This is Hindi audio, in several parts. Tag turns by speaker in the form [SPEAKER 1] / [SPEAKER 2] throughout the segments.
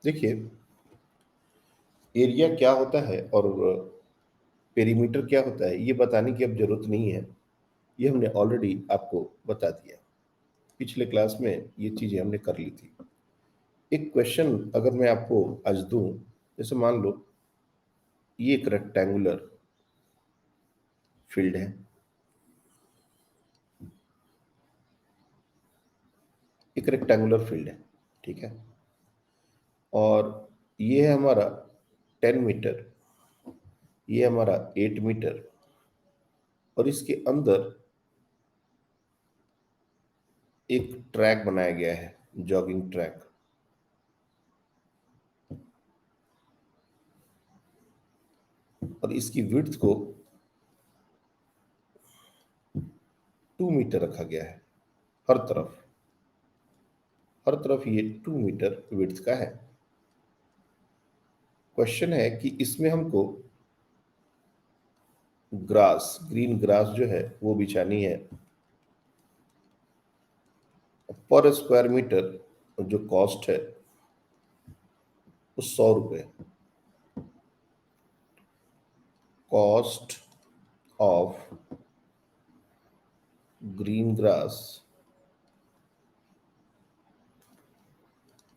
[SPEAKER 1] देखिए, एरिया क्या होता है और पेरीमीटर क्या होता है, ये बताने की अब ज़रूरत नहीं है। ये हमने ऑलरेडी आपको बता दिया। पिछले क्लास में ये चीज़ें हमने कर ली थी। एक क्वेश्चन अगर मैं आपको आज दूँ, जैसे मान लो ये एक रेक्टेंगुलर फील्ड है, एक रेक्टेंगुलर फील्ड है, ठीक है? और ये है हमारा 10 मीटर, ये हमारा 8 मीटर और इसके अंदर एक ट्रैक बनाया गया है, जॉगिंग ट्रैक। और इसकी विड्थ को 2 मीटर रखा गया है। हर तरफ हर तरफ ये 2 मीटर विड्थ का है। क्वेश्चन है कि इसमें हमको ग्रीन ग्रास जो है वो बिछानी है। पर स्क्वायर मीटर जो कॉस्ट है वो 100 रुपये। Cost of green grass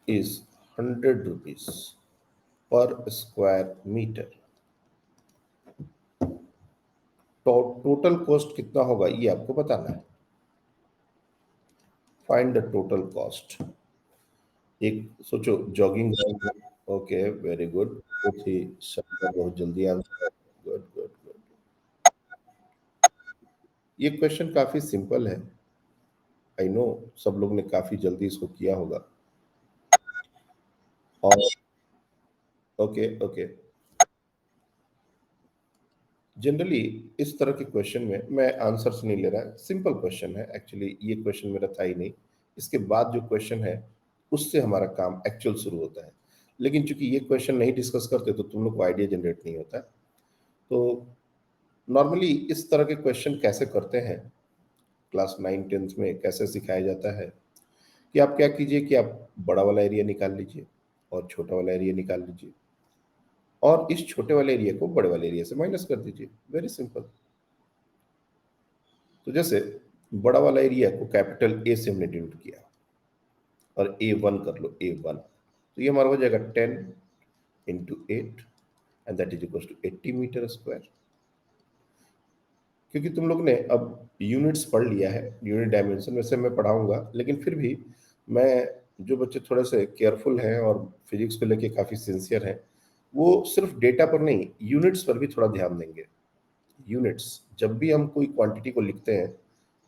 [SPEAKER 1] is 100 rupees per square metre. तो टोटल कॉस्ट कितना होगा ये आपको बताना है। Find the total cost. एक सोचो, जॉगिंग। ओके, वेरी गुड, बहुत ही शानदार, बहुत जल्दी आंसर। Good good good. ये क्वेश्चन काफी सिंपल है। आई नो, सब लोग ने काफी जल्दी इसको किया होगा। और ओके ओके, जनरली इस तरह के क्वेश्चन में मैं आंसर्स नहीं ले रहा। सिंपल क्वेश्चन है एक्चुअली, ये क्वेश्चन मेरा था ही नहीं। इसके बाद जो क्वेश्चन है उससे हमारा काम एक्चुअल शुरू होता है। लेकिन चूंकि ये क्वेश्चन नहीं डिस्कस करते तो तुम लोग को आइडिया जनरेट नहीं होता। तो नॉर्मली इस तरह के क्वेश्चन कैसे करते हैं, क्लास 9 10th में कैसे सिखाया जाता है कि आप क्या कीजिए कि आप बड़ा वाला एरिया निकाल लीजिए और छोटा वाला एरिया निकाल लीजिए और इस छोटे वाले एरिया को बड़े वाले एरिया से माइनस कर दीजिए। Very simple. तो जैसे बड़ा वाला एरिया को कैपिटल ए से हमने डिनोट किया और A1 कर लो, A1। तो ये हमारा हो जाएगा 10 × 8 and that is equal to 80 metre square. क्योंकि तुम लोग ने अब यूनिट्स पढ़ लिया है, यूनिट डायमेंशन वैसे मैं पढ़ाऊंगा, लेकिन फिर भी मैं, जो बच्चे थोड़े से केयरफुल हैं और फिजिक्स को लेके काफ़ी सिंसियर हैं, वो सिर्फ डेटा पर नहीं यूनिट्स पर भी थोड़ा ध्यान देंगे। यूनिट्स, जब भी हम कोई क्वांटिटी को लिखते हैं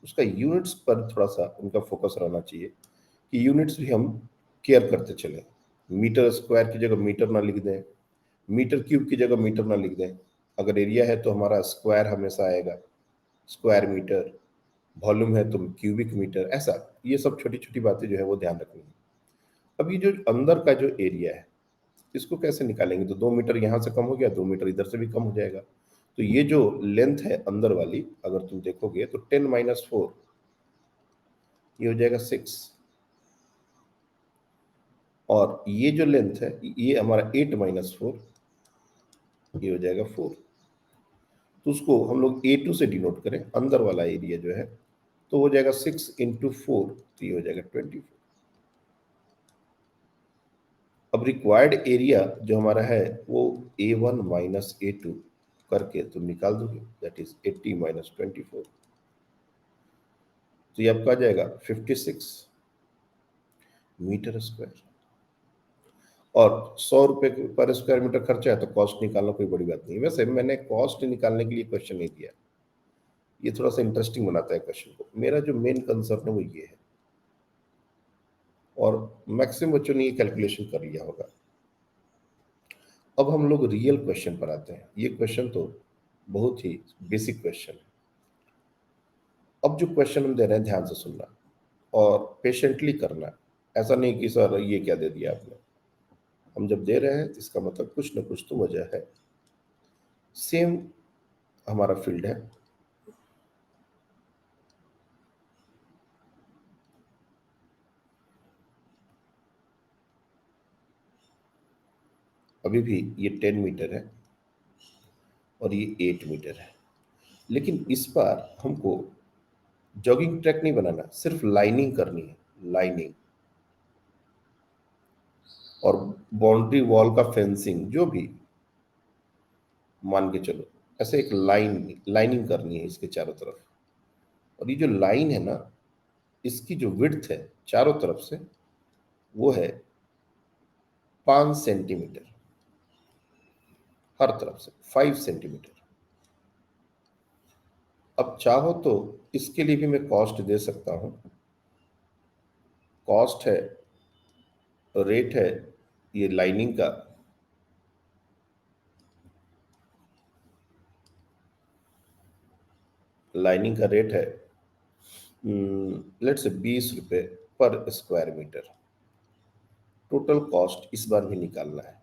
[SPEAKER 1] उसका यूनिट्स पर थोड़ा सा उनका फोकस रहना चाहिए कि यूनिट्स भी हम केयर करते चलें। मीटर स्क्वायर की जगह मीटर ना लिख दें, मीटर क्यूब की जगह मीटर ना लिख दें। अगर एरिया है तो हमारा स्क्वायर हमेशा आएगा, स्क्वायर मीटर। वॉल्यूम है तो क्यूबिक मीटर। ऐसा ये सब छोटी छोटी बातें जो है वो ध्यान रखनी है। अब ये जो अंदर का जो एरिया है इसको कैसे निकालेंगे? तो 2 मीटर यहाँ से कम हो गया, 2 मीटर इधर से भी कम हो जाएगा। तो ये जो लेंथ है अंदर वाली, अगर तुम देखोगे तो 10 - 4, ये हो जाएगा 6। और ये जो लेंथ है ये हमारा 8 - 4, ये हो जाएगा 4। तो उसको हम लोग A2 से डिनोट करें, अंदर वाला एरिया जो है, तो हो जाएगा 6 × 4, तो ये हो जाएगा 24। अब रिक्वायर्ड एरिया जो हमारा है वो A1 - A2 करके तुम निकाल दोगे, दैट इज 80 - 24। तो ये आपका आ जाएगा 56 मीटर स्क्वायर। और 100 रुपए पर स्क्वायर मीटर खर्चा है तो कॉस्ट निकालना कोई बड़ी बात नहीं है। वैसे मैंने कॉस्ट निकालने के लिए क्वेश्चन नहीं दिया, ये थोड़ा सा इंटरेस्टिंग बनाता है क्वेश्चन को। मेरा जो मेन कंसर्न है वो ये है, और मैक्सिमम बच्चों ने ये कैलकुलेशन कर लिया होगा। अब हम लोग रियल क्वेश्चन पर आते हैं। ये क्वेश्चन तो बहुत ही बेसिक क्वेश्चन है। अब जो क्वेश्चन हम दे रहे हैं ध्यान से सुनना और पेशेंटली करना। ऐसा नहीं कि सर ये क्या दे दिया आपने। हम जब दे रहे हैं तो इसका मतलब कुछ ना कुछ तो वजह है। सेम हमारा फील्ड है, अभी भी ये 10 मीटर है और ये 8 मीटर है। लेकिन इस बार हमको जॉगिंग ट्रैक नहीं बनाना, सिर्फ लाइनिंग करनी है, लाइनिंग। और बाउंड्री वॉल का फेंसिंग जो भी मान के चलो, ऐसे एक लाइनिंग करनी है इसके चारों तरफ। और ये जो लाइन है ना, इसकी जो विड्थ है चारों तरफ से, वो है 5 सेंटीमीटर, हर तरफ से 5 सेंटीमीटर। अब चाहो तो इसके लिए भी मैं कॉस्ट दे सकता हूं। कॉस्ट है, रेट है ये लाइनिंग का, लाइनिंग का रेट है लेट से 20 रुपए पर स्क्वायर मीटर। टोटल कॉस्ट इस बार भी निकालना है।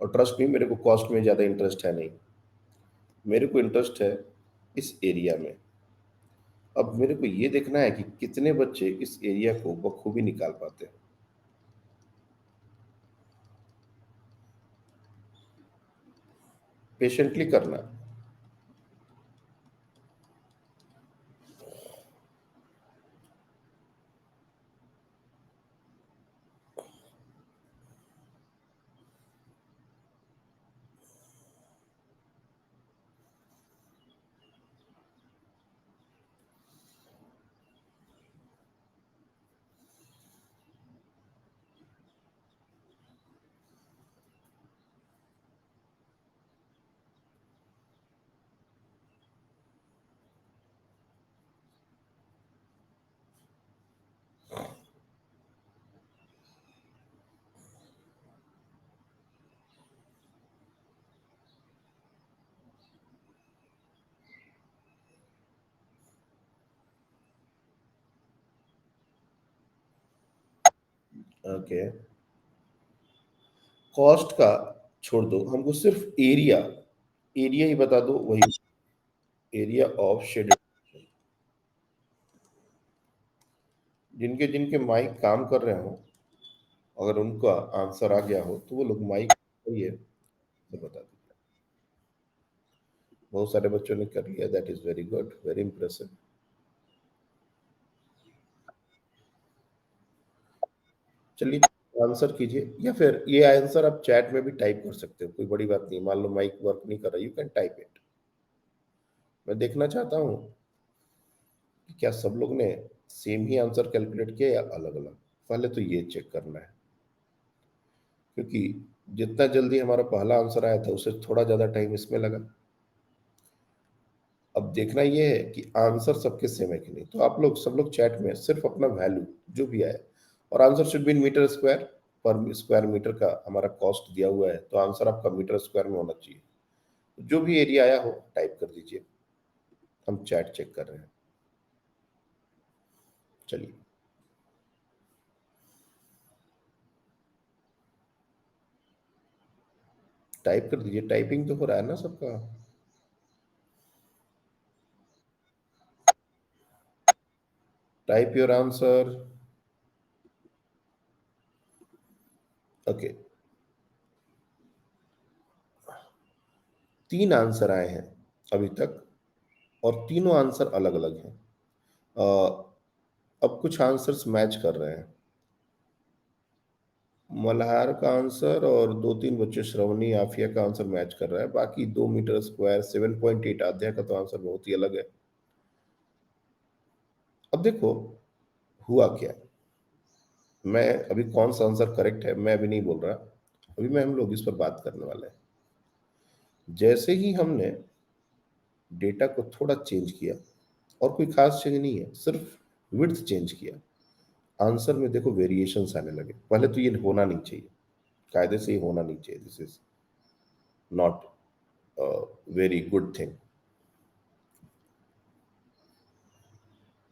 [SPEAKER 1] और ट्रस्ट मी, मेरे को कॉस्ट में ज़्यादा इंटरेस्ट है नहीं, मेरे को इंटरेस्ट है इस एरिया में। अब मेरे को ये देखना है कि कितने बच्चे इस एरिया को बखूबी निकाल पाते हैं। पेशेंटली करना। ओके, कॉस्ट का छोड़ दो, हमको सिर्फ एरिया, एरिया ही बता दो, वही एरिया ऑफ शेडेड। जिनके जिनके माइक काम कर रहे हो, अगर उनका आंसर आ गया हो तो वो लोग माइक सही है तो बता दीजिए। बहुत सारे बच्चों ने कर लिया, that is very good, very impressive. चलिए आंसर कीजिए, या फिर ये आंसर आप चैट में भी टाइप कर सकते हो, कोई बड़ी बात नहीं। मान लो माइक वर्क नहीं कर रहा, यू कैन टाइप इट। मैं देखना चाहता हूँ कि क्या सब लोग ने सेम ही आंसर कैलकुलेट किया या अलग अलग। पहले तो ये चेक करना है, क्योंकि जितना जल्दी हमारा पहला आंसर आया था उससे थोड़ा ज़्यादा टाइम इसमें लगा। अब देखना ये है कि आंसर सबके सेम है कि नहीं। तो आप लोग सब लोग चैट में सिर्फ अपना वैल्यू जो भी आया, और answer should be in metre square, per square metre का हमारा कॉस्ट दिया हुआ है, तो आंसर आपका मीटर स्क्वायर में होना चाहिए। जो भी एरिया आया हो टाइप कर दीजिए, हम चैट चेक कर रहे हैं। चलिए टाइप कर दीजिए, टाइपिंग तो हो रहा है ना सबका। Type your answer. Okay, 3 answer आए हैं अभी तक, और तीनों आंसर अलग अलग हैं। अब कुछ आंसर्स मैच कर रहे हैं। मल्हार का आंसर और 2-3 बच्चे श्रवणी आफिया का आंसर मैच कर रहा है, बाकी 2 मीटर स्क्वायर 7.8 अध्याय का तो आंसर बहुत ही अलग है। अब देखो हुआ क्या, मैं अभी कौन सा आंसर करेक्ट है मैं अभी नहीं बोल रहा, अभी मैं हम लोग इस पर बात करने वाले हैं। जैसे ही हमने डेटा को थोड़ा चेंज किया, और कोई खास चेंज नहीं है, सिर्फ विड्थ चेंज किया, आंसर में देखो वेरिएशंस आने लगे। पहले तो ये होना नहीं चाहिए, कायदे से ये होना नहीं चाहिए, this is not very good thing.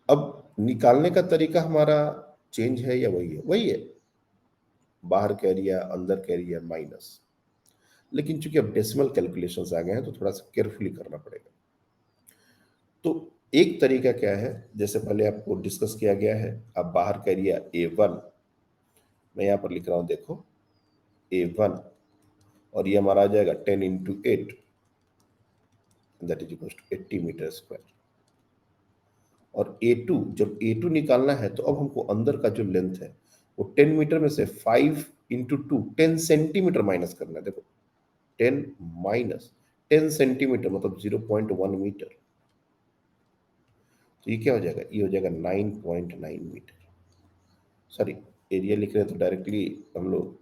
[SPEAKER 1] अब निकालने का तरीका हमारा चेंज है या वही है? वही है, बाहर का एरिया अंदर का एरिया माइनस। लेकिन चूंकि अब डेसिमल कैलकुलेशंस आ गए हैं तो थोड़ा सा केयरफुली करना पड़ेगा। तो एक तरीका क्या है, जैसे पहले आपको डिस्कस किया गया है, अब बाहर का एरिया A1, मैं यहाँ पर लिख रहा हूँ देखो A1, और ये हमारा आ जाएगा 10 into 8, that is equal to 80 metre square. और A2, जब A2 निकालना है तो अब हमको अंदर का जो लेंथ है वो 10 मीटर में से 5 इंटू 2 10 सेंटीमीटर माइनस करना है। देखो 10 माइनस 10 सेंटीमीटर मतलब 0.1 मीटर। तो ये क्या हो जाएगा, ये हो जाएगा 9.9 मीटर। सॉरी, एरिया लिख रहे हैं तो डायरेक्टली हम लोग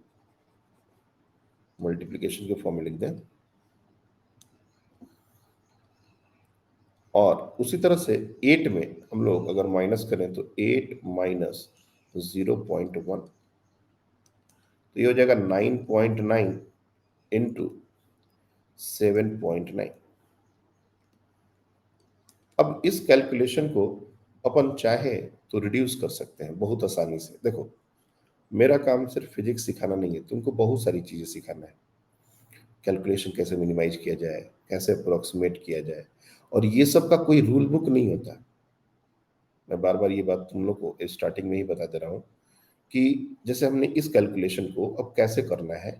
[SPEAKER 1] मल्टीप्लिकेशन के फॉर्म में लिख दें। और उसी तरह से 8 में हम लोग अगर माइनस करें तो 8 माइनस 0.1, तो ये हो जाएगा 9.9 इंटू 7.9। अब इस कैलकुलेशन को अपन चाहे तो रिड्यूस कर सकते हैं बहुत आसानी से। देखो, मेरा काम सिर्फ फिजिक्स सिखाना नहीं है, तुमको बहुत सारी चीजें सिखाना है। कैलकुलेशन कैसे मिनिमाइज किया जाए, कैसे अप्रोक्सीमेट किया जाए, और ये सब का कोई रूल बुक नहीं होता। मैं बार बार ये बात तुम लोग को स्टार्टिंग में ही बता दे रहा हूँ कि जैसे हमने इस कैलकुलेशन को अब कैसे करना है,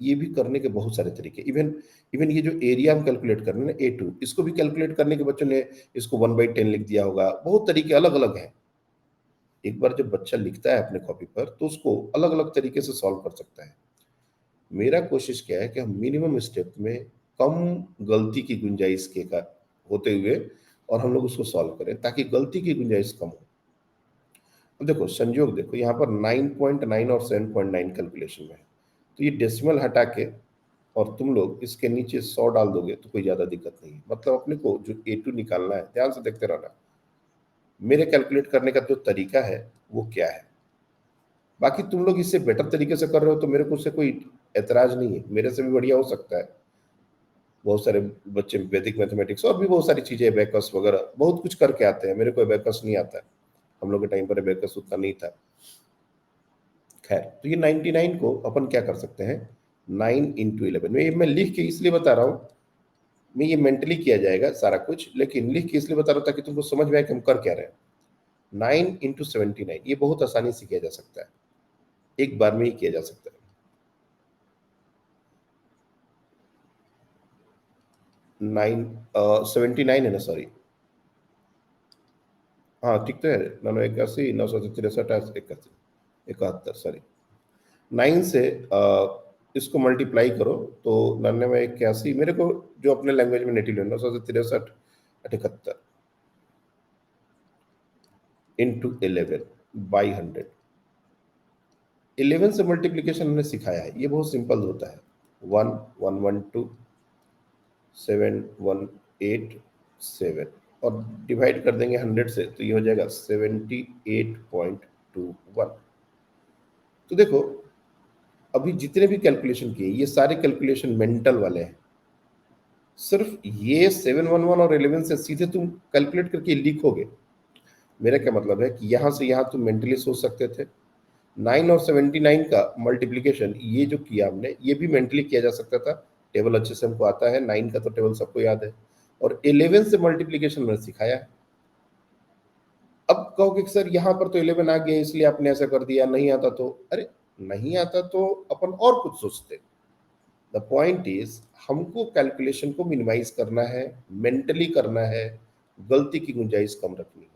[SPEAKER 1] ये भी करने के बहुत सारे तरीके। इवन इवन ये जो एरिया हम कैलकुलेट कर रहे हैं ना, A2, इसको भी कैलकुलेट करने के बच्चों ने इसको 1/10 लिख दिया होगा। बहुत तरीके अलग अलग हैं। एक बार जब बच्चा लिखता है अपने कॉपी पर तो उसको अलग अलग तरीके से सॉल्व कर सकता है। मेरा कोशिश क्या है कि हम मिनिमम स्टेप में कम गलती की गुंजाइश के का होते हुए और हम लोग उसको सॉल्व करें ताकि गलती की गुंजाइश कम हो। अब देखो संयोग, देखो यहाँ पर 9.9 और 7.9 कैलकुलेशन में है, तो ये डेसिमल हटा के और तुम लोग इसके नीचे 100 डाल दोगे तो कोई ज्यादा दिक्कत नहीं है। मतलब अपने को जो A2 निकालना है, ध्यान से देखते रहना, मेरे कैलकुलेट करने का जो तरीका है वो क्या है। बाकी तुम लोग इससे बेटर तरीके से कर रहे हो तो मेरे को उससे कोई एतराज नहीं है, मेरे से भी बढ़िया हो सकता है। बहुत सारे बच्चे वैदिक मैथमेटिक्स और भी बहुत सारी चीजें, बैकस वगैरह बहुत कुछ करके आते हैं। मेरे को बैकस नहीं आता है, हम लोग के टाइम पर बैकस उतना नहीं था। खैर, तो ये 99 को अपन क्या कर सकते हैं, 9 इंटू 11 में, मैं लिख के इसलिए बता रहा हूँ, मैं ये मेंटली किया जाएगा सारा कुछ, लेकिन लिख के इसलिए बता रहा हूँ ताकि तुमको समझ में आए कि हम कर क्या रहे हैं। 9 इंटू 79 ये बहुत आसानी से किया जा सकता है, एक बार में ही किया जा सकता है। 9 79 है ना, सॉरी, हाँ ठीक तो है, 981 963 इक्यासी 71, सॉरी। 9 से इसको मल्टीप्लाई करो तो 99 81, मेरे को जो अपने लैंग्वेज में नेटिव 963 78 इंटू 11 बाई 100। 11 से मल्टीप्लीकेशन हमने सिखाया है, ये बहुत सिंपल होता है। 1112 7 1 8 7, और डिवाइड कर देंगे 100 से तो ये हो जाएगा 78.21। तो देखो, अभी जितने भी कैलकुलेशन किए ये सारे कैलकुलेशन मेंटल वाले हैं। सिर्फ ये 711 और 11 से सीधे तुम कैलकुलेट करके लिखोगे। मेरा क्या मतलब है कि यहां से यहां तुम मेंटली सोच सकते थे। 9 और 79 का मल्टीप्लीकेशन ये जो किया हमने, ये भी मेंटली किया जा सकता था। टेबल अच्छे से हमको आता है, 9 का तो टेबल सबको याद है। और 11 से मल्टीप्लीकेशन मैंने सिखाया है। अब कहोगे कि सर यहाँ पर तो 11 आ गया इसलिए आपने ऐसा कर दिया, नहीं आता तो, अरे नहीं आता तो अपन और कुछ सोचते। द पॉइंट इज, हमको कैलकुलेशन को मिनिमाइज करना है, मेंटली करना है, गलती की गुंजाइश कम रखनी है।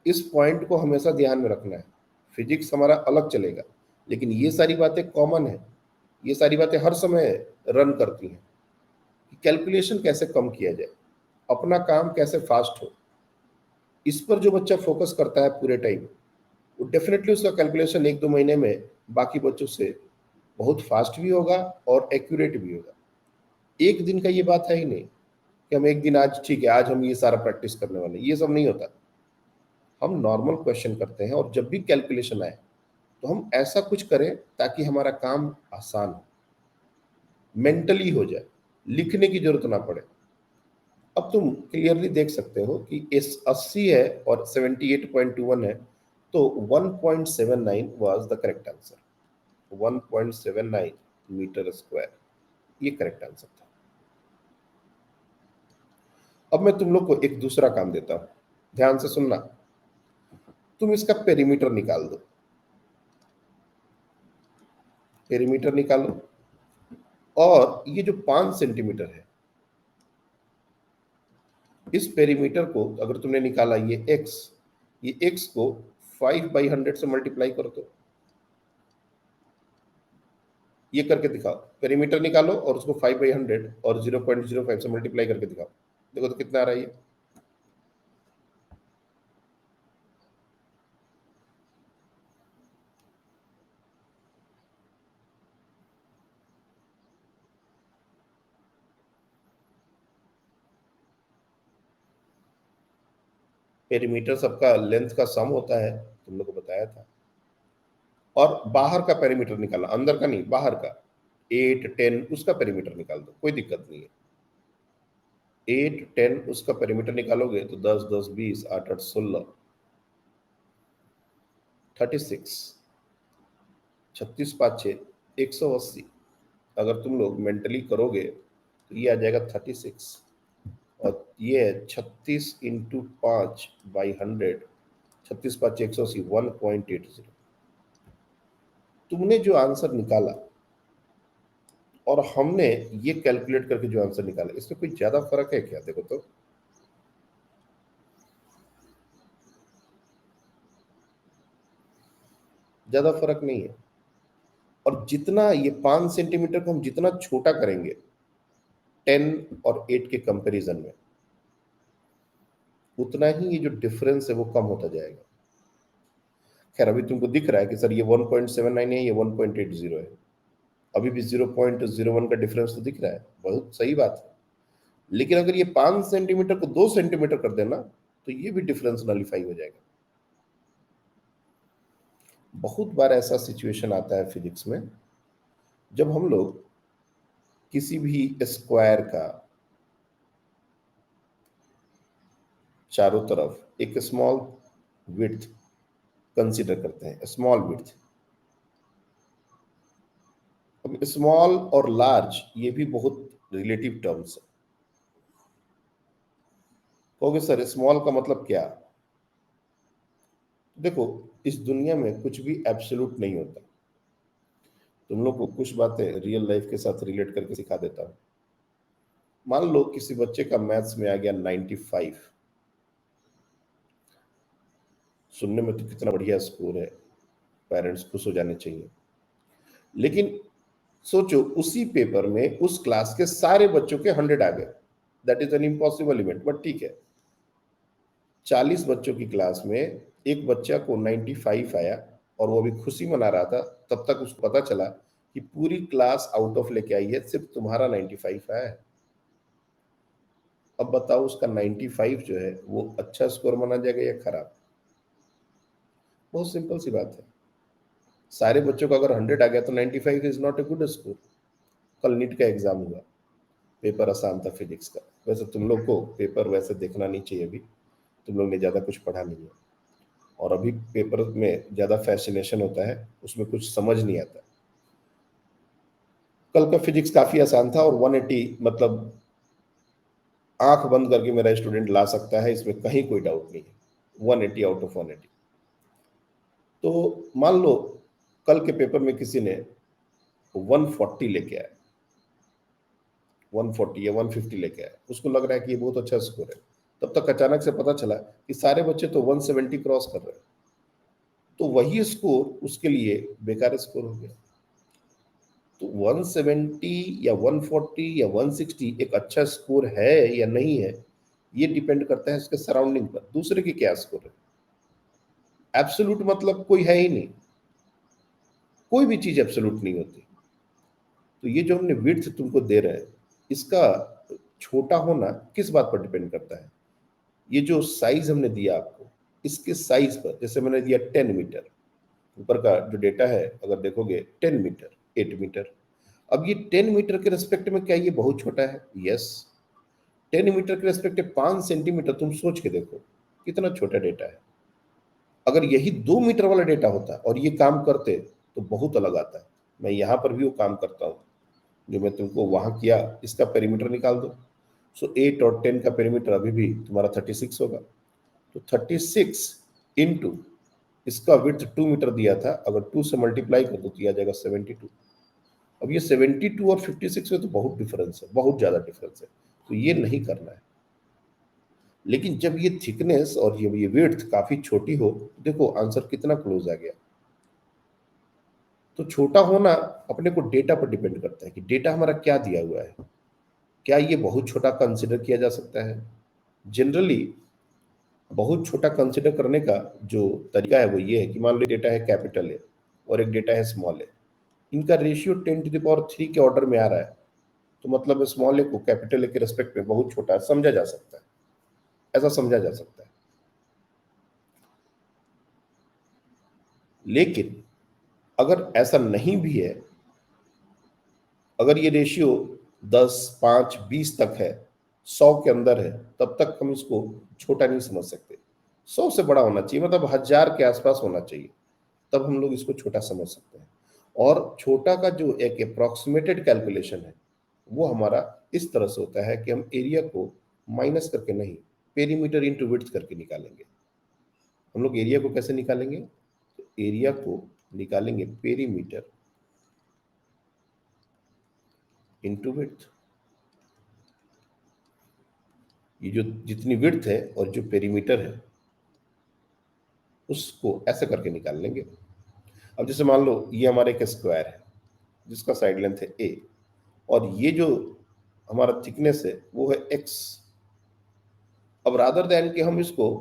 [SPEAKER 1] इस पॉइंट को हमेशा ध्यान में रखना है। फिजिक्स हमारा अलग चलेगा, लेकिन ये सारी बातें कॉमन है, ये सारी बातें हर समय रन करती हैं कि कैलकुलेशन कैसे कम किया जाए, अपना काम कैसे फास्ट हो। इस पर जो बच्चा फोकस करता है पूरे टाइम, वो डेफिनेटली उसका कैलकुलेशन 1 2 महीने में बाकी बच्चों से बहुत फास्ट भी होगा और एक्यूरेट भी होगा। एक दिन का ये बात है ही नहीं कि हम एक दिन, आज ठीक है आज हम ये सारा प्रैक्टिस करने वाले हैं, ये सब नहीं होता। हम नॉर्मल क्वेश्चन करते हैं और जब भी कैलकुलेशन आए तो हम ऐसा कुछ करें ताकि हमारा काम आसान हो, मेंटली हो जाए, लिखने की जरूरत ना पड़े। अब तुम क्लियरली देख सकते हो कि इस 80 है और 78.21 है, तो 1.79 was the correct answer. 1.79 metre square, ये करेक्ट आंसर था। अब मैं तुम लोग को एक दूसरा काम देता हूं, ध्यान से सुनना। तुम इसका पेरीमीटर निकाल दो, पेरीमीटर निकालो। और ये जो 5 सेंटीमीटर है, इस पेरीमीटर को अगर तुमने निकाला ये x को 5/100 से मल्टीप्लाई करो तो ये करके दिखाओ। पेरीमीटर निकालो और उसको 5/100 और 0.05 से मल्टीप्लाई करके दिखाओ। देखो तो कितना आ रहा है ये। पेरीमीटर सबका लेंथ का सम होता है, तुम लोग को बताया था। और बाहर का पेरीमीटर निकालना, अंदर का नहीं, बाहर का 8 10 उसका पेरीमीटर निकाल दो, कोई दिक्कत नहीं है। 8 10 उसका पेरीमीटर निकालोगे तो 10 10 20 8 8 16 36 36 5 6 180। अगर तुम लोग मेंटली करोगे तो ये आ जाएगा 36 और ये है 36 × 5/100। 36 5 180 1.80। तुमने जो आंसर निकाला और हमने ये कैलकुलेट करके जो आंसर निकाला, इसमें कोई ज्यादा फर्क है क्या? देखो तो ज्यादा फर्क नहीं है। और जितना ये 5 सेंटीमीटर को हम जितना छोटा करेंगे 10 और 8 के कंपैरिजन में, उतना ही ये जो डिफरेंस है वो कम होता जाएगा। खैर अभी तुमको दिख रहा है कि सर ये 1.79 है, ये 1.80 है, अभी भी 0.01 का डिफरेंस तो दिख रहा है, बहुत सही बात है। लेकिन अगर ये 5 सेंटीमीटर को 2 सेंटीमीटर कर देना तो ये भी डिफरेंस नलीफाई हो जाएगा। बहुत बार ऐसा सिचुएशन आता है फिजिक्स में, जब हम लोग किसी भी स्क्वायर का चारों तरफ एक स्मॉल विड्थ कंसीडर करते हैं, स्मॉल विड्थ। अब स्मॉल और लार्ज ये भी बहुत रिलेटिव टर्म्स है। कहोगे सर स्मॉल का मतलब क्या? देखो, इस दुनिया में कुछ भी एब्सोल्यूट नहीं होता। तुम लोग को कुछ बातें रियल लाइफ के साथ रिलेट करके सिखा देता हूँ। मान लो किसी बच्चे का मैथ्स में आ गया 95। सुनने में तो कितना बढ़िया स्कोर है, पेरेंट्स खुश हो जाने चाहिए। लेकिन सोचो उसी पेपर में उस क्लास के सारे बच्चों के 100 आ गए। That is an impossible event, but ठीक है। 40 बच्चों की क्लास में एक बच्चा को 95 आया और वो अभी खुशी मना रहा था, तब तक उसको पता चला कि पूरी क्लास आउट ऑफ लेके आई है, सिर्फ तुम्हारा 95 आया है। अब बताओ उसका 95 जो है वो अच्छा स्कोर माना जाएगा या खराब? बहुत सिंपल सी बात है। सारे बच्चों का अगर 100 आ गया तो 95 is not a good score. कल नीट का एग्जाम हुआ, पेपर आसान था फिजिक्स का। वैसे तुम लोग को पेपर वैसे देखना नहीं चाहिए, अभी तुम लोग ने ज़्यादा कुछ पढ़ा नहीं है और अभी पेपर में ज़्यादा फैसिनेशन होता है, उसमें कुछ समझ नहीं आता। कल का फिजिक्स काफ़ी आसान था और 180 मतलब आंख बंद करके मेरा स्टूडेंट ला सकता है, इसमें कहीं कोई डाउट नहीं है। 180 आउट ऑफ 180। तो मान लो कल के पेपर में किसी ने 140 लेके आया, 140 या 150 लेके आया, उसको लग रहा है कि ये बहुत अच्छा स्कोर है। तब तक अचानक से पता चला कि सारे बच्चे तो 170 क्रॉस कर रहे हैं, तो वही स्कोर उसके लिए बेकार स्कोर हो गया। तो 170 या 140 या 160 एक अच्छा स्कोर है या नहीं है, ये डिपेंड करता है इसके सराउंडिंग पर, दूसरे की क्या स्कोर है। एब्सोल्यूट मतलब कोई है ही नहीं, कोई भी चीज एब्सोल्यूट नहीं होती। तो ये जो हमने विड्थ तुमको दे रहे हैं, इसका छोटा होना किस बात पर डिपेंड करता है? ये जो साइज हमने दिया आपको, इसके साइज पर, जैसे मैंने दिया 10 मीटर, ऊपर का जो डेटा है अगर देखोगे 10 मीटर 8 मीटर। अब ये 10 मीटर के रेस्पेक्ट में क्या ये बहुत छोटा है? यस। 10 मीटर के रेस्पेक्ट में 5 सेंटीमीटर, तुम सोच के देखो कितना छोटा डेटा है। अगर यही 2 मीटर वाला डेटा होता और ये काम करते तो बहुत अलग आता है। मैं यहाँ पर भी वो काम करता हूँ जो मैं तुमको वहां किया, इसका पेरीमीटर निकाल दो। सो 8 और 10 का पेरीमीटर अभी भी तुम्हारा 36 होगा। तो 36 इंटू इसका विड्थ 2 मीटर दिया था, अगर 2 से मल्टीप्लाई कर दो तो आ जाएगा 72। अब ये 72 और 56 में तो बहुत डिफरेंस है, बहुत ज़्यादा डिफरेंस है, तो ये नहीं करना है। लेकिन जब ये थिकनेस और ये विड्थ काफ़ी छोटी हो, देखो आंसर कितना क्लोज आ गया। तो छोटा होना अपने को डेटा पर डिपेंड करता है कि डेटा हमारा क्या दिया हुआ है। क्या ये बहुत छोटा कंसिडर किया जा सकता है? जनरली बहुत छोटा कंसिडर करने का जो तरीका है वो ये है कि मान लो डेटा है कैपिटल ए और एक डेटा है स्मॉल ए, इनका रेशियो 10 to the power 3 के ऑर्डर में आ रहा है, तो मतलब स्मॉल ए को कैपिटल ए के रेस्पेक्ट में बहुत छोटा समझा जा सकता है, ऐसा समझा जा सकता है। लेकिन अगर ऐसा नहीं भी है, अगर ये रेशियो 10, 5, 20 तक है, 100 के अंदर है, तब तक हम इसको छोटा नहीं समझ सकते। 100 से बड़ा होना चाहिए, मतलब 1000 के आसपास होना चाहिए, तब हम लोग इसको छोटा समझ सकते हैं। और छोटा का जो एक अप्रॉक्सीमेटेड कैलकुलेशन है, वो हमारा इस तरह से होता है कि हम एरिया को माइनस करके नहीं, पेरीमीटर इंटू विड्थ करके निकालेंगे। हम लोग एरिया को कैसे निकालेंगे? तो एरिया को निकालेंगे पेरीमीटर इंटू विड्थ। ये जो जितनी विड्थ है और जो पेरीमीटर है, उसको ऐसे करके निकाल लेंगे। अब जैसे मान लो ये हमारा एक स्क्वायर है जिसका साइड लेंथ है ए, और ये जो हमारा थिकनेस है वो है एक्स। अब रादर देन कि हम इसको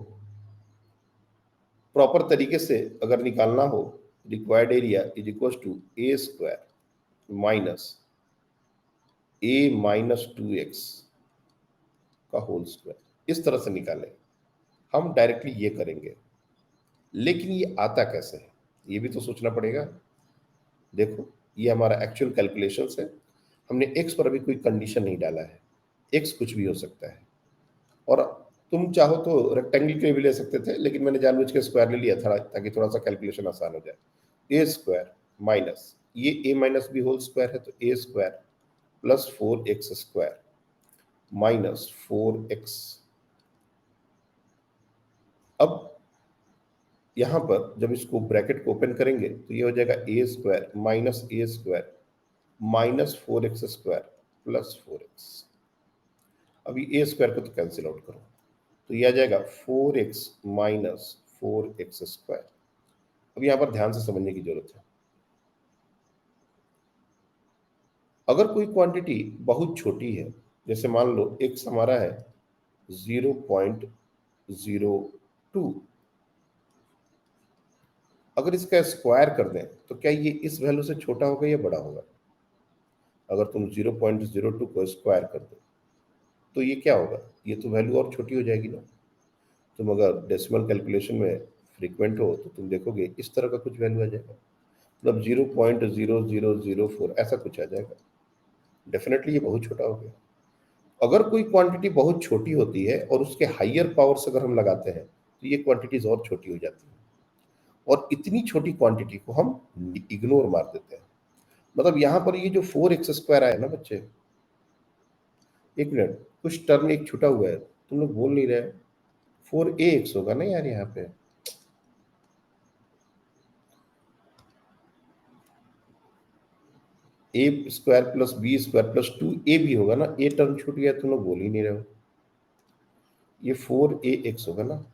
[SPEAKER 1] प्रॉपर तरीके से अगर निकालना हो, required area is equal to a square minus a minus 2x का होल स्क्वायर, इस तरह से निकालें। हम डायरेक्टली ये करेंगे, लेकिन ये आता कैसे है ये भी तो सोचना पड़ेगा। देखो ये हमारा एक्चुअल कैलकुलेशंस है, हमने x पर अभी कोई कंडीशन नहीं डाला है, x कुछ भी हो सकता है। और तुम चाहो तो रेक्टेंगल के लिए भी ले सकते थे, लेकिन मैंने जानबूझ के स्क्वायर ले लिया था ताकि थोड़ा सा कैलकुलेशन आसान हो जाए। ए स्क्वायर माइनस ये A minus B whole square है, तो A square plus 4x square minus 4x। अब यहाँ पर जब इसको ब्रैकेट को ओपन करेंगे तो ये हो जाएगा A square minus A square minus 4x square plus 4x। अभी ए स्क्वायर को तो कैंसिल आउट करो, तो ये आ जाएगा 4x माइनस 4x स्क्वायर। अब यहाँ पर ध्यान से समझने की जरूरत है। अगर कोई क्वांटिटी बहुत छोटी है, जैसे मान लो x हमारा है 0.02, अगर इसका स्क्वायर कर दें तो क्या ये इस वैल्यू से छोटा होगा या बड़ा होगा? अगर तुम 0.02 को स्क्वायर कर दो तो ये क्या होगा? ये तो वैल्यू और छोटी हो जाएगी ना। तुम अगर डेसिमल कैलकुलेशन में फ्रीक्वेंट हो तो तुम देखोगे इस तरह का कुछ वैल्यू आ जाएगा, मतलब 0.0004 ऐसा कुछ आ जाएगा। डेफिनेटली ये बहुत छोटा हो गया। अगर कोई क्वांटिटी बहुत छोटी होती है और उसके हाइयर पावर्स अगर हम लगाते हैं तो ये क्वांटिटीज और छोटी हो जाती है, और इतनी छोटी क्वांटिटी को हम इग्नोर मार देते हैं। मतलब यहाँ पर ये जो 4x स्क्वायर आया ना बच्चे, एक मिनट, कुछ टर्म एक छुटा हुआ है, तुम लोग बोल नहीं रहे। 4ax होगा ना यार, यहाँ पे A square plus B square plus 2a भी होगा ना, ए टर्म छूट गया, तुम लोग बोल ही नहीं रहे हो। ये 4ax होगा ना,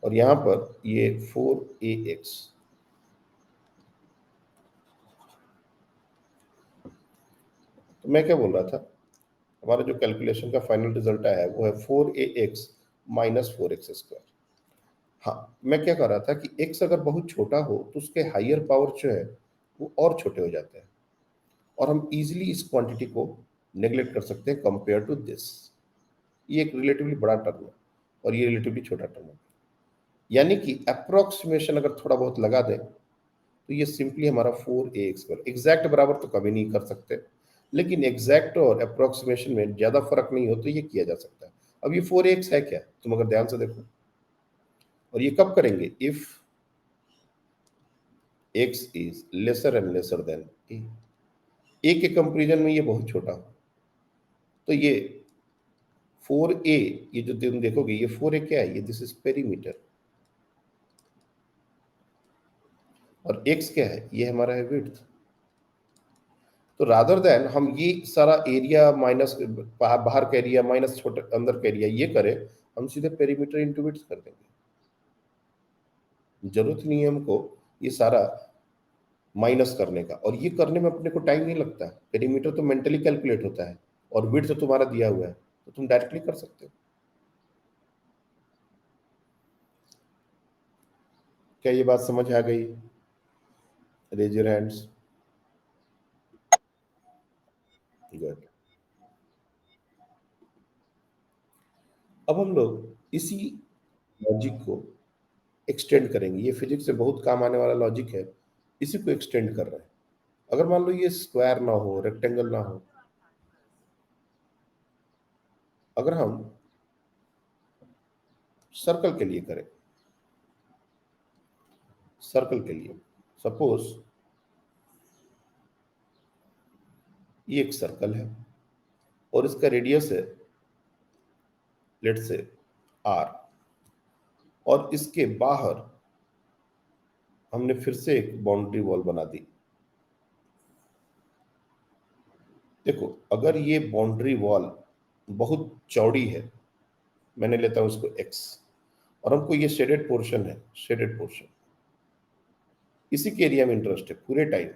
[SPEAKER 1] और यहाँ पर ये 4ax। तो मैं क्या बोल रहा था, हमारा जो कैलकुलेशन का फाइनल रिजल्ट आया है वो है 4ax माइनस 4x स्क्वायर। हाँ, मैं क्या कर रहा था कि x अगर बहुत छोटा हो तो उसके हाइयर पावर जो है वो और छोटे हो जाते हैं, और हम इजीली इस क्वांटिटी को नेग्लेक्ट कर सकते हैं कंपेयर टू दिस। ये एक रिलेटिवली बड़ा टर्म है और ये रिलेटिवली छोटा टर्म है, यानी कि अप्रोक्सीमेशन अगर थोड़ा बहुत लगा दें तो ये सिंपली हमारा 4ax स्क्वायर। एग्जैक्ट बराबर तो कभी नहीं कर सकते, लेकिन एग्जैक्ट और अप्रोक्सीमेशन में ज्यादा फर्क नहीं हो तो ये किया जा सकता है। अब ये 4ax है क्या, तुम अगर ध्यान से देखो, और ये कब करेंगे? If x is lesser and lesser than a के कंपेरिजन में ये बहुत छोटा हो, तो ये 4a, ये जो तुम देखोगे ये 4a क्या है, ये दिस इज पेरीमीटर, और x क्या है, ये हमारा है विड्थ। तो रादर देन हम ये सारा एरिया माइनस बाहर का एरिया माइनस छोटे अंदर का एरिया ये करें, हम सीधे पेरीमीटर इंटू विड्थ कर देंगे। जरूरत नहीं है हमको ये सारा माइनस करने का, और ये करने में अपने को टाइम नहीं लगता है। पेरीमीटर तो मेंटली कैलकुलेट होता है और विड्थ तो तुम्हारा दिया हुआ है, तो तुम डायरेक्टली कर सकते हो। क्या ये बात समझ आ गई? Raise your hands. गुड। अब हम लोग इसी लॉजिक को एक्सटेंड करेंगे। ये फिजिक्स से बहुत काम आने वाला लॉजिक है, इसी को एक्सटेंड कर रहे हैं। अगर मान लो ये स्क्वायर ना हो, रेक्टेंगल ना हो, अगर हम सर्कल के लिए करें, सर्कल के लिए सपोज ये एक सर्कल है और इसका रेडियस है लेट से आर, और इसके बाहर हमने फिर से एक बाउंड्री वॉल बना दी। देखो, अगर ये बाउंड्री वॉल बहुत चौड़ी है, मैंने लेता हूं इसको एक्स, और हमको ये शेडेड पोर्शन है, शेडेड पोर्शन, इसी के एरिया में इंटरेस्ट है पूरे टाइम,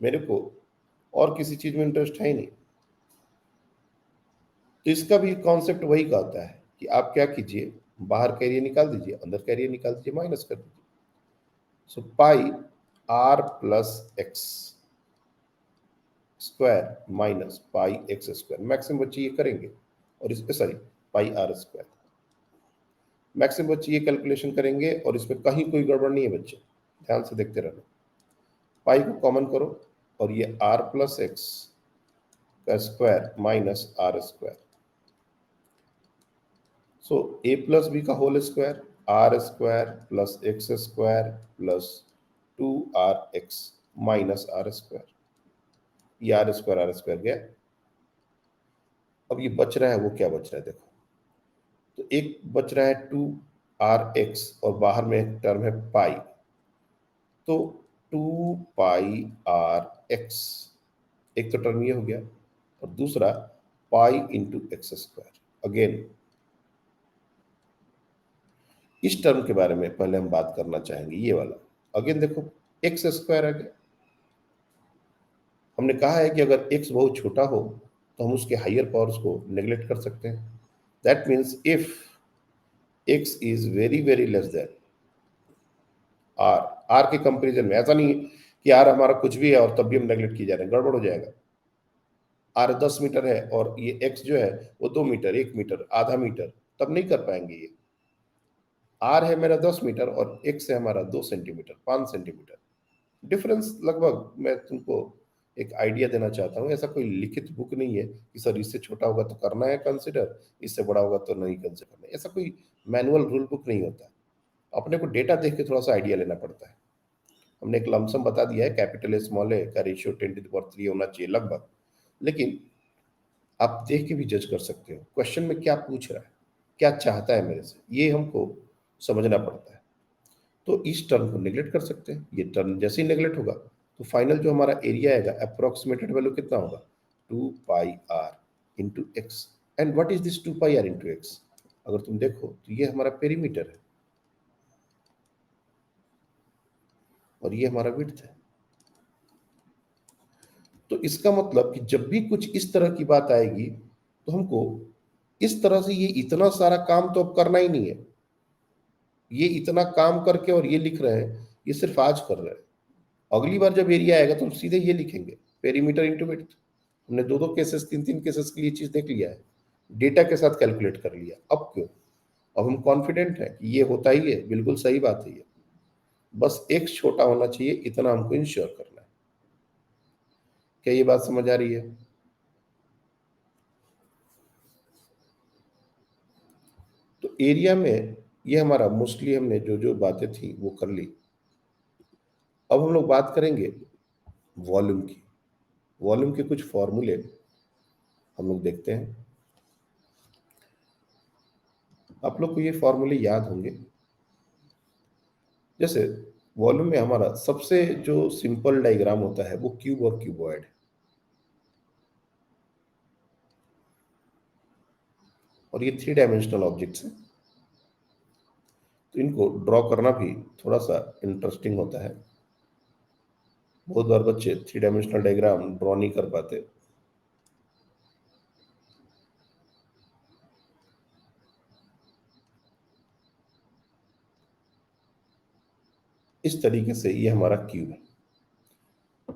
[SPEAKER 1] मेरे को और किसी चीज में इंटरेस्ट है ही नहीं। तो इसका भी कॉन्सेप्ट वही कहता है कि आप क्या कीजिए, बाहर का एरिया निकाल दीजिए, अंदर का एरिया निकाल दीजिए, माइनस कर दीजिए। So pi R plus X square minus pi X square, maximum बच्चे ये करेंगे, और इस पे sorry pi are square, maximum बच्चे ये कैलकुलेशन करेंगे, और इसमें कहीं कोई गड़बड़ नहीं है बच्चे, ध्यान से देखते रहना। पाई को कॉमन करो और ये आर प्लस एक्स का square minus R square, so A plus B का whole square, R square plus X square plus 2rx minus R square, ये आर स्क्वायर गया। अब ये बच रहा है, वो क्या बच रहा है देखो, तो एक बच रहा है 2rx और बाहर में एक टर्म है पाई, तो 2πrx, एक तो टर्म ये हो गया, और दूसरा pi into x square. Again इस टर्म के बारे में पहले हम बात करना चाहेंगे, ये वाला। अगेन देखो, एक्स स्क्वायर आ गया। हमने कहा है कि अगर एक्स बहुत छोटा हो तो हम उसके हायर पावर्स को नेग्लेक्ट कर सकते हैं। That means if x is very very less than r, r के कंपेरिजन में, ऐसा नहीं है कि आर हमारा कुछ भी है और तब भी हम नेग्लेक्ट किए जा रहे हैं, गड़बड़ हो जाएगा। आर 10 मीटर है और ये एक्स जो है वो 2 मीटर, 1 मीटर, आधा मीटर, तब नहीं कर पाएंगे ये। आर है मेरा 10 मीटर और एक्स है हमारा 2 सेंटीमीटर, 5 सेंटीमीटर डिफरेंस लगभग। मैं तुमको एक आइडिया देना चाहता हूँ, ऐसा कोई लिखित बुक नहीं है कि सर इससे छोटा होगा तो करना है कंसिडर, इससे बड़ा होगा तो नहीं कंसिडर करना है, ऐसा कोई मैनुअल रूल बुक नहीं होता। अपने को डेटा देख के थोड़ा सा आइडिया लेना पड़ता है। हमने एक लमसम बता दिया है, कैपिटल ए स्मॉल ए का रेशियो 10⁻³ होना चाहिए लगभग, लेकिन आप देख के भी जज कर सकते हो क्वेश्चन में क्या पूछ रहा है, क्या चाहता है मेरे से, ये हमको समझना पड़ता है। तो इस टर्म को नेग्लेक्ट कर सकते हैं। ये टर्म जैसे ही नेग्लेक्ट होगा तो फाइनल जो हमारा एरिया आएगा, अप्रोक्सीमेटेड वैल्यू कितना होगा, 2πr into x. And what is this 2πr into x? अगर तुम देखो तो ये हमारा पेरीमीटर है और ये हमारा विड्थ है। तो इसका मतलब कि जब भी कुछ इस तरह की बात आएगी तो हमको इस तरह से, ये इतना सारा काम तो अब करना ही नहीं है। ये इतना काम करके और ये लिख रहे हैं, ये सिर्फ आज कर रहे हैं। अगली बार जब एरिया आएगा तो हम सीधे ये लिखेंगे, पेरीमीटर इंटू विड्थ। हमने दो दो केसेस, तीन तीन केसेस के लिए चीज देख लिया है, डेटा के साथ कैलकुलेट कर लिया। अब क्यों? अब हम कॉन्फिडेंट हैं कि ये होता ही है, बिल्कुल सही बात है ये, बस एक छोटा होना चाहिए, इतना हमको इंश्योर करना है। क्या ये बात समझ आ रही है? तो एरिया में ये हमारा मोस्टली हमने जो जो बातें थी वो कर ली। अब हम लोग बात करेंगे वॉल्यूम की। वॉल्यूम के कुछ फॉर्मूले हम लोग देखते हैं। आप लोग को ये फॉर्मूले याद होंगे। जैसे वॉल्यूम में हमारा सबसे जो सिंपल डायग्राम होता है वो क्यूब और क्यूबॉइड है। और ये 3 डायमेंशनल ऑब्जेक्ट्स हैं, तो इनको ड्रॉ करना भी थोड़ा सा इंटरेस्टिंग होता है। बहुत बार बच्चे 3 डायमेंशनल डायग्राम ड्रॉ नहीं कर पाते। इस तरीके से ये हमारा क्यूब है।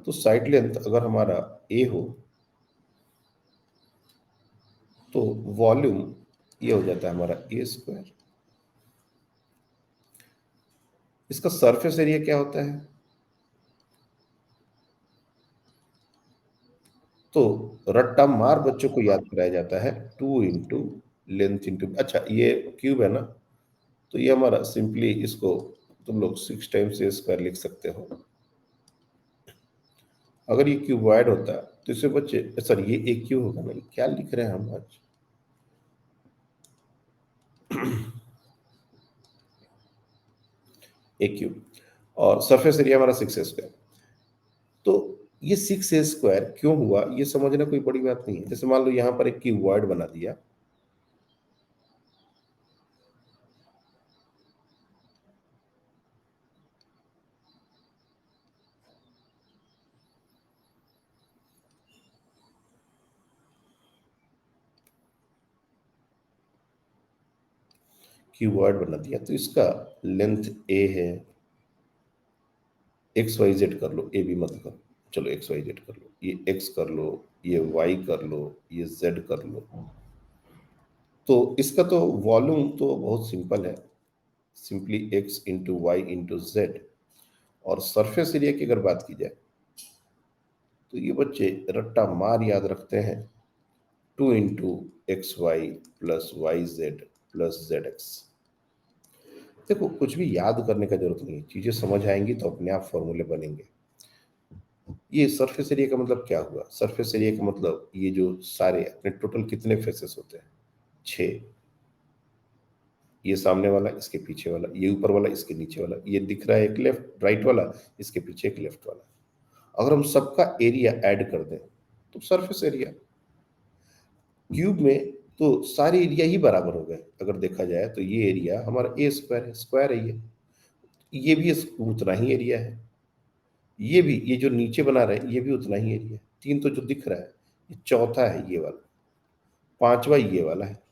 [SPEAKER 1] तो साइड लेंथ अगर हमारा ए हो तो वॉल्यूम ये हो जाता है हमारा ए स्क्वायर। इसका सरफेस एरिया क्या होता है? तो रट्टा मार बच्चों को याद कराया जाता है 2 इंटू लेंथ इंटू, अच्छा ये क्यूब है ना, तो ये हमारा सिंपली इसको तुम लोग 6 टाइम्स ए स्क्वायर लिख सकते हो। अगर ये क्यूबॉइड होता तो इसे बच्चे, सॉरी ये एक क्यूब होगा नहीं, क्या लिख रहे हैं हम आज? एक क्यूब, और सरफेस एरिया हमारा 6 a स्क्वायर। तो ये 6 a स्क्वायर क्यों हुआ ये समझना कोई बड़ी बात नहीं है। जैसे मान लो यहाँ पर एक क्यूबॉइड बना दिया, क्यूबॉइड बना दिया, तो इसका लेंथ ए है, एक्स वाई जेड कर लो, ए भी मत करो, चलो एक्स वाई जेड कर लो, ये एक्स कर लो, ये वाई कर लो, ये जेड कर लो। तो इसका तो वॉल्यूम तो बहुत सिंपल है, simply x into y into z. और सरफेस एरिया की अगर बात की जाए तो ये बच्चे रट्टा मार याद रखते हैं 2 into x y plus y z plus z x. देखो कुछ भी याद करने का जरूरत नहीं है, चीजें समझ आएंगी तो अपने आप फॉर्मूले बनेंगे। ये सरफेस एरिया का मतलब क्या हुआ? सरफेस एरिया का मतलब ये जो सारे अपने टोटल कितने फेसेस होते हैं? 6। ये सामने वाला, इसके पीछे वाला, ये ऊपर वाला, इसके नीचे वाला, ये दिख रहा है एक लेफ्ट राइट वाला, इसके पीछे एक लेफ्ट वाला। अगर हम सबका एरिया ऐड कर दें तो सरफेस एरिया, क्यूब में तो सारे एरिया ही बराबर हो गए। अगर देखा जाए तो ये एरिया हमारा ए स्क्वायर है, स्क्वायर है ये भी उतना ही एरिया है, ये भी, ये जो नीचे बना रहे हैं ये भी उतना ही एरिया है। 3 तो जो दिख रहा है, ये चौथा है ये वाला, पांचवा ये वाला है,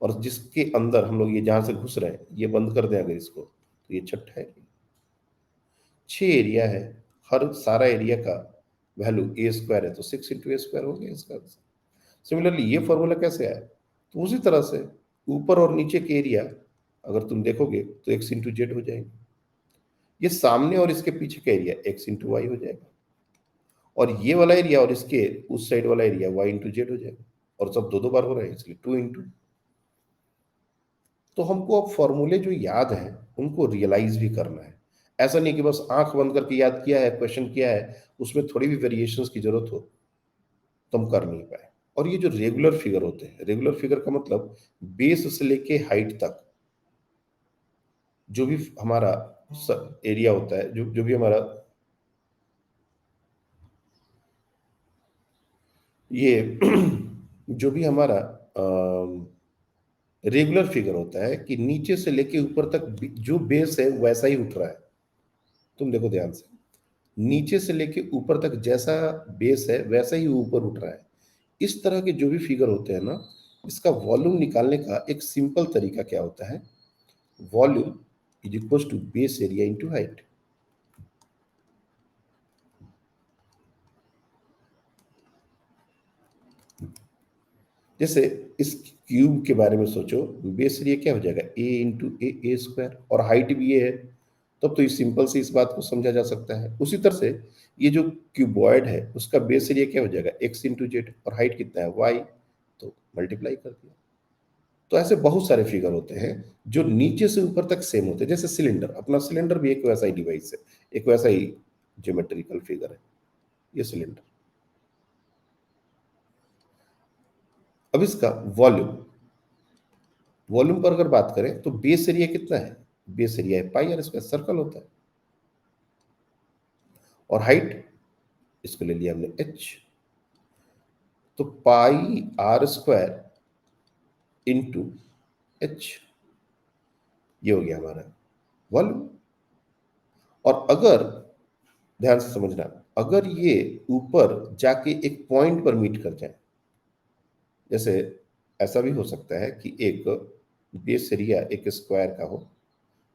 [SPEAKER 1] और जिसके अंदर हम लोग ये जहां से घुस रहे हैं ये बंद कर दें अगर इसको, तो ये छठा है। 6 एरिया है, हर सारा एरिया का वैल्यू ए स्क्वायर है, तो 6 इंटू ए स्क्वायर हो गया इसका। सिमिलरली ये फॉर्मूला कैसे आया? तो उसी तरह से ऊपर और नीचे के एरिया अगर तुम देखोगे तो एक्स इंटू जेड हो जाएंगे, ये सामने और इसके पीछे का एरिया एक्स इंटू वाई हो जाएगा, और ये वाला एरिया और इसके उस साइड वाला एरिया वाई इंटू जेड हो जाएगा। और सब दो दो बार हो रहा है इसलिए 2 इंटू। तो हमको अब फॉर्मूले जो याद हैं उनको रियलाइज भी करना है। ऐसा नहीं कि बस आंख बंद करके याद किया है, क्वेश्चन किया है, उसमें थोड़ी भी वेरिएशंस की जरूरत हो तो हम कर नहीं पाए। और ये जो रेगुलर फिगर होते हैं, रेगुलर फिगर का मतलब बेस से लेके हाइट तक जो भी हमारा एरिया होता है, जो जो भी हमारा ये जो भी हमारा रेगुलर फिगर होता है कि नीचे से लेके ऊपर तक जो बेस है वैसा ही उठ रहा है। तुम देखो ध्यान से, नीचे से लेके ऊपर तक जैसा बेस है वैसा ही ऊपर उठ रहा है। इस तरह के जो भी फिगर होते हैं ना, इसका वॉल्यूम निकालने का एक सिंपल तरीका क्या होता है? Volume is equal to base area into height. जैसे इस क्यूब के बारे में सोचो, बेस एरिया क्या हो जाएगा? ए इंटू ए ए स्क्वायर, और हाइट भी ये है, तब तो ये सिंपल से इस बात को समझा जा सकता है। उसी तरह से ये जो क्यूबॉइड है उसका बेस एरिया क्या हो जाएगा? एक्स इंटू जेड, और हाइट कितना है? वाई, तो मल्टीप्लाई कर दिया। तो ऐसे बहुत सारे फिगर होते हैं जो नीचे से ऊपर तक सेम होते हैं। जैसे सिलेंडर, अपना सिलेंडर भी एक वैसा ही डिवाइस है, एक वैसा ही ज्योमेट्रिकल फिगर है ये सिलेंडर। अब इसका वॉल्यूम, वॉल्यूम पर अगर बात करें तो बेस एरिया कितना है? बेस एरिया है पाई आर स्क्वायर, सर्कल होता है। और हाइट, इसको ले लिया हमने एच, तो pi are square into H, ये हो गया हमारा वॉल्यूम। और अगर, ध्यान से समझना, अगर ये ऊपर जाके एक पॉइंट पर मीट कर जाए, जैसे ऐसा भी हो सकता है कि एक बेस एरिया एक स्क्वायर का हो,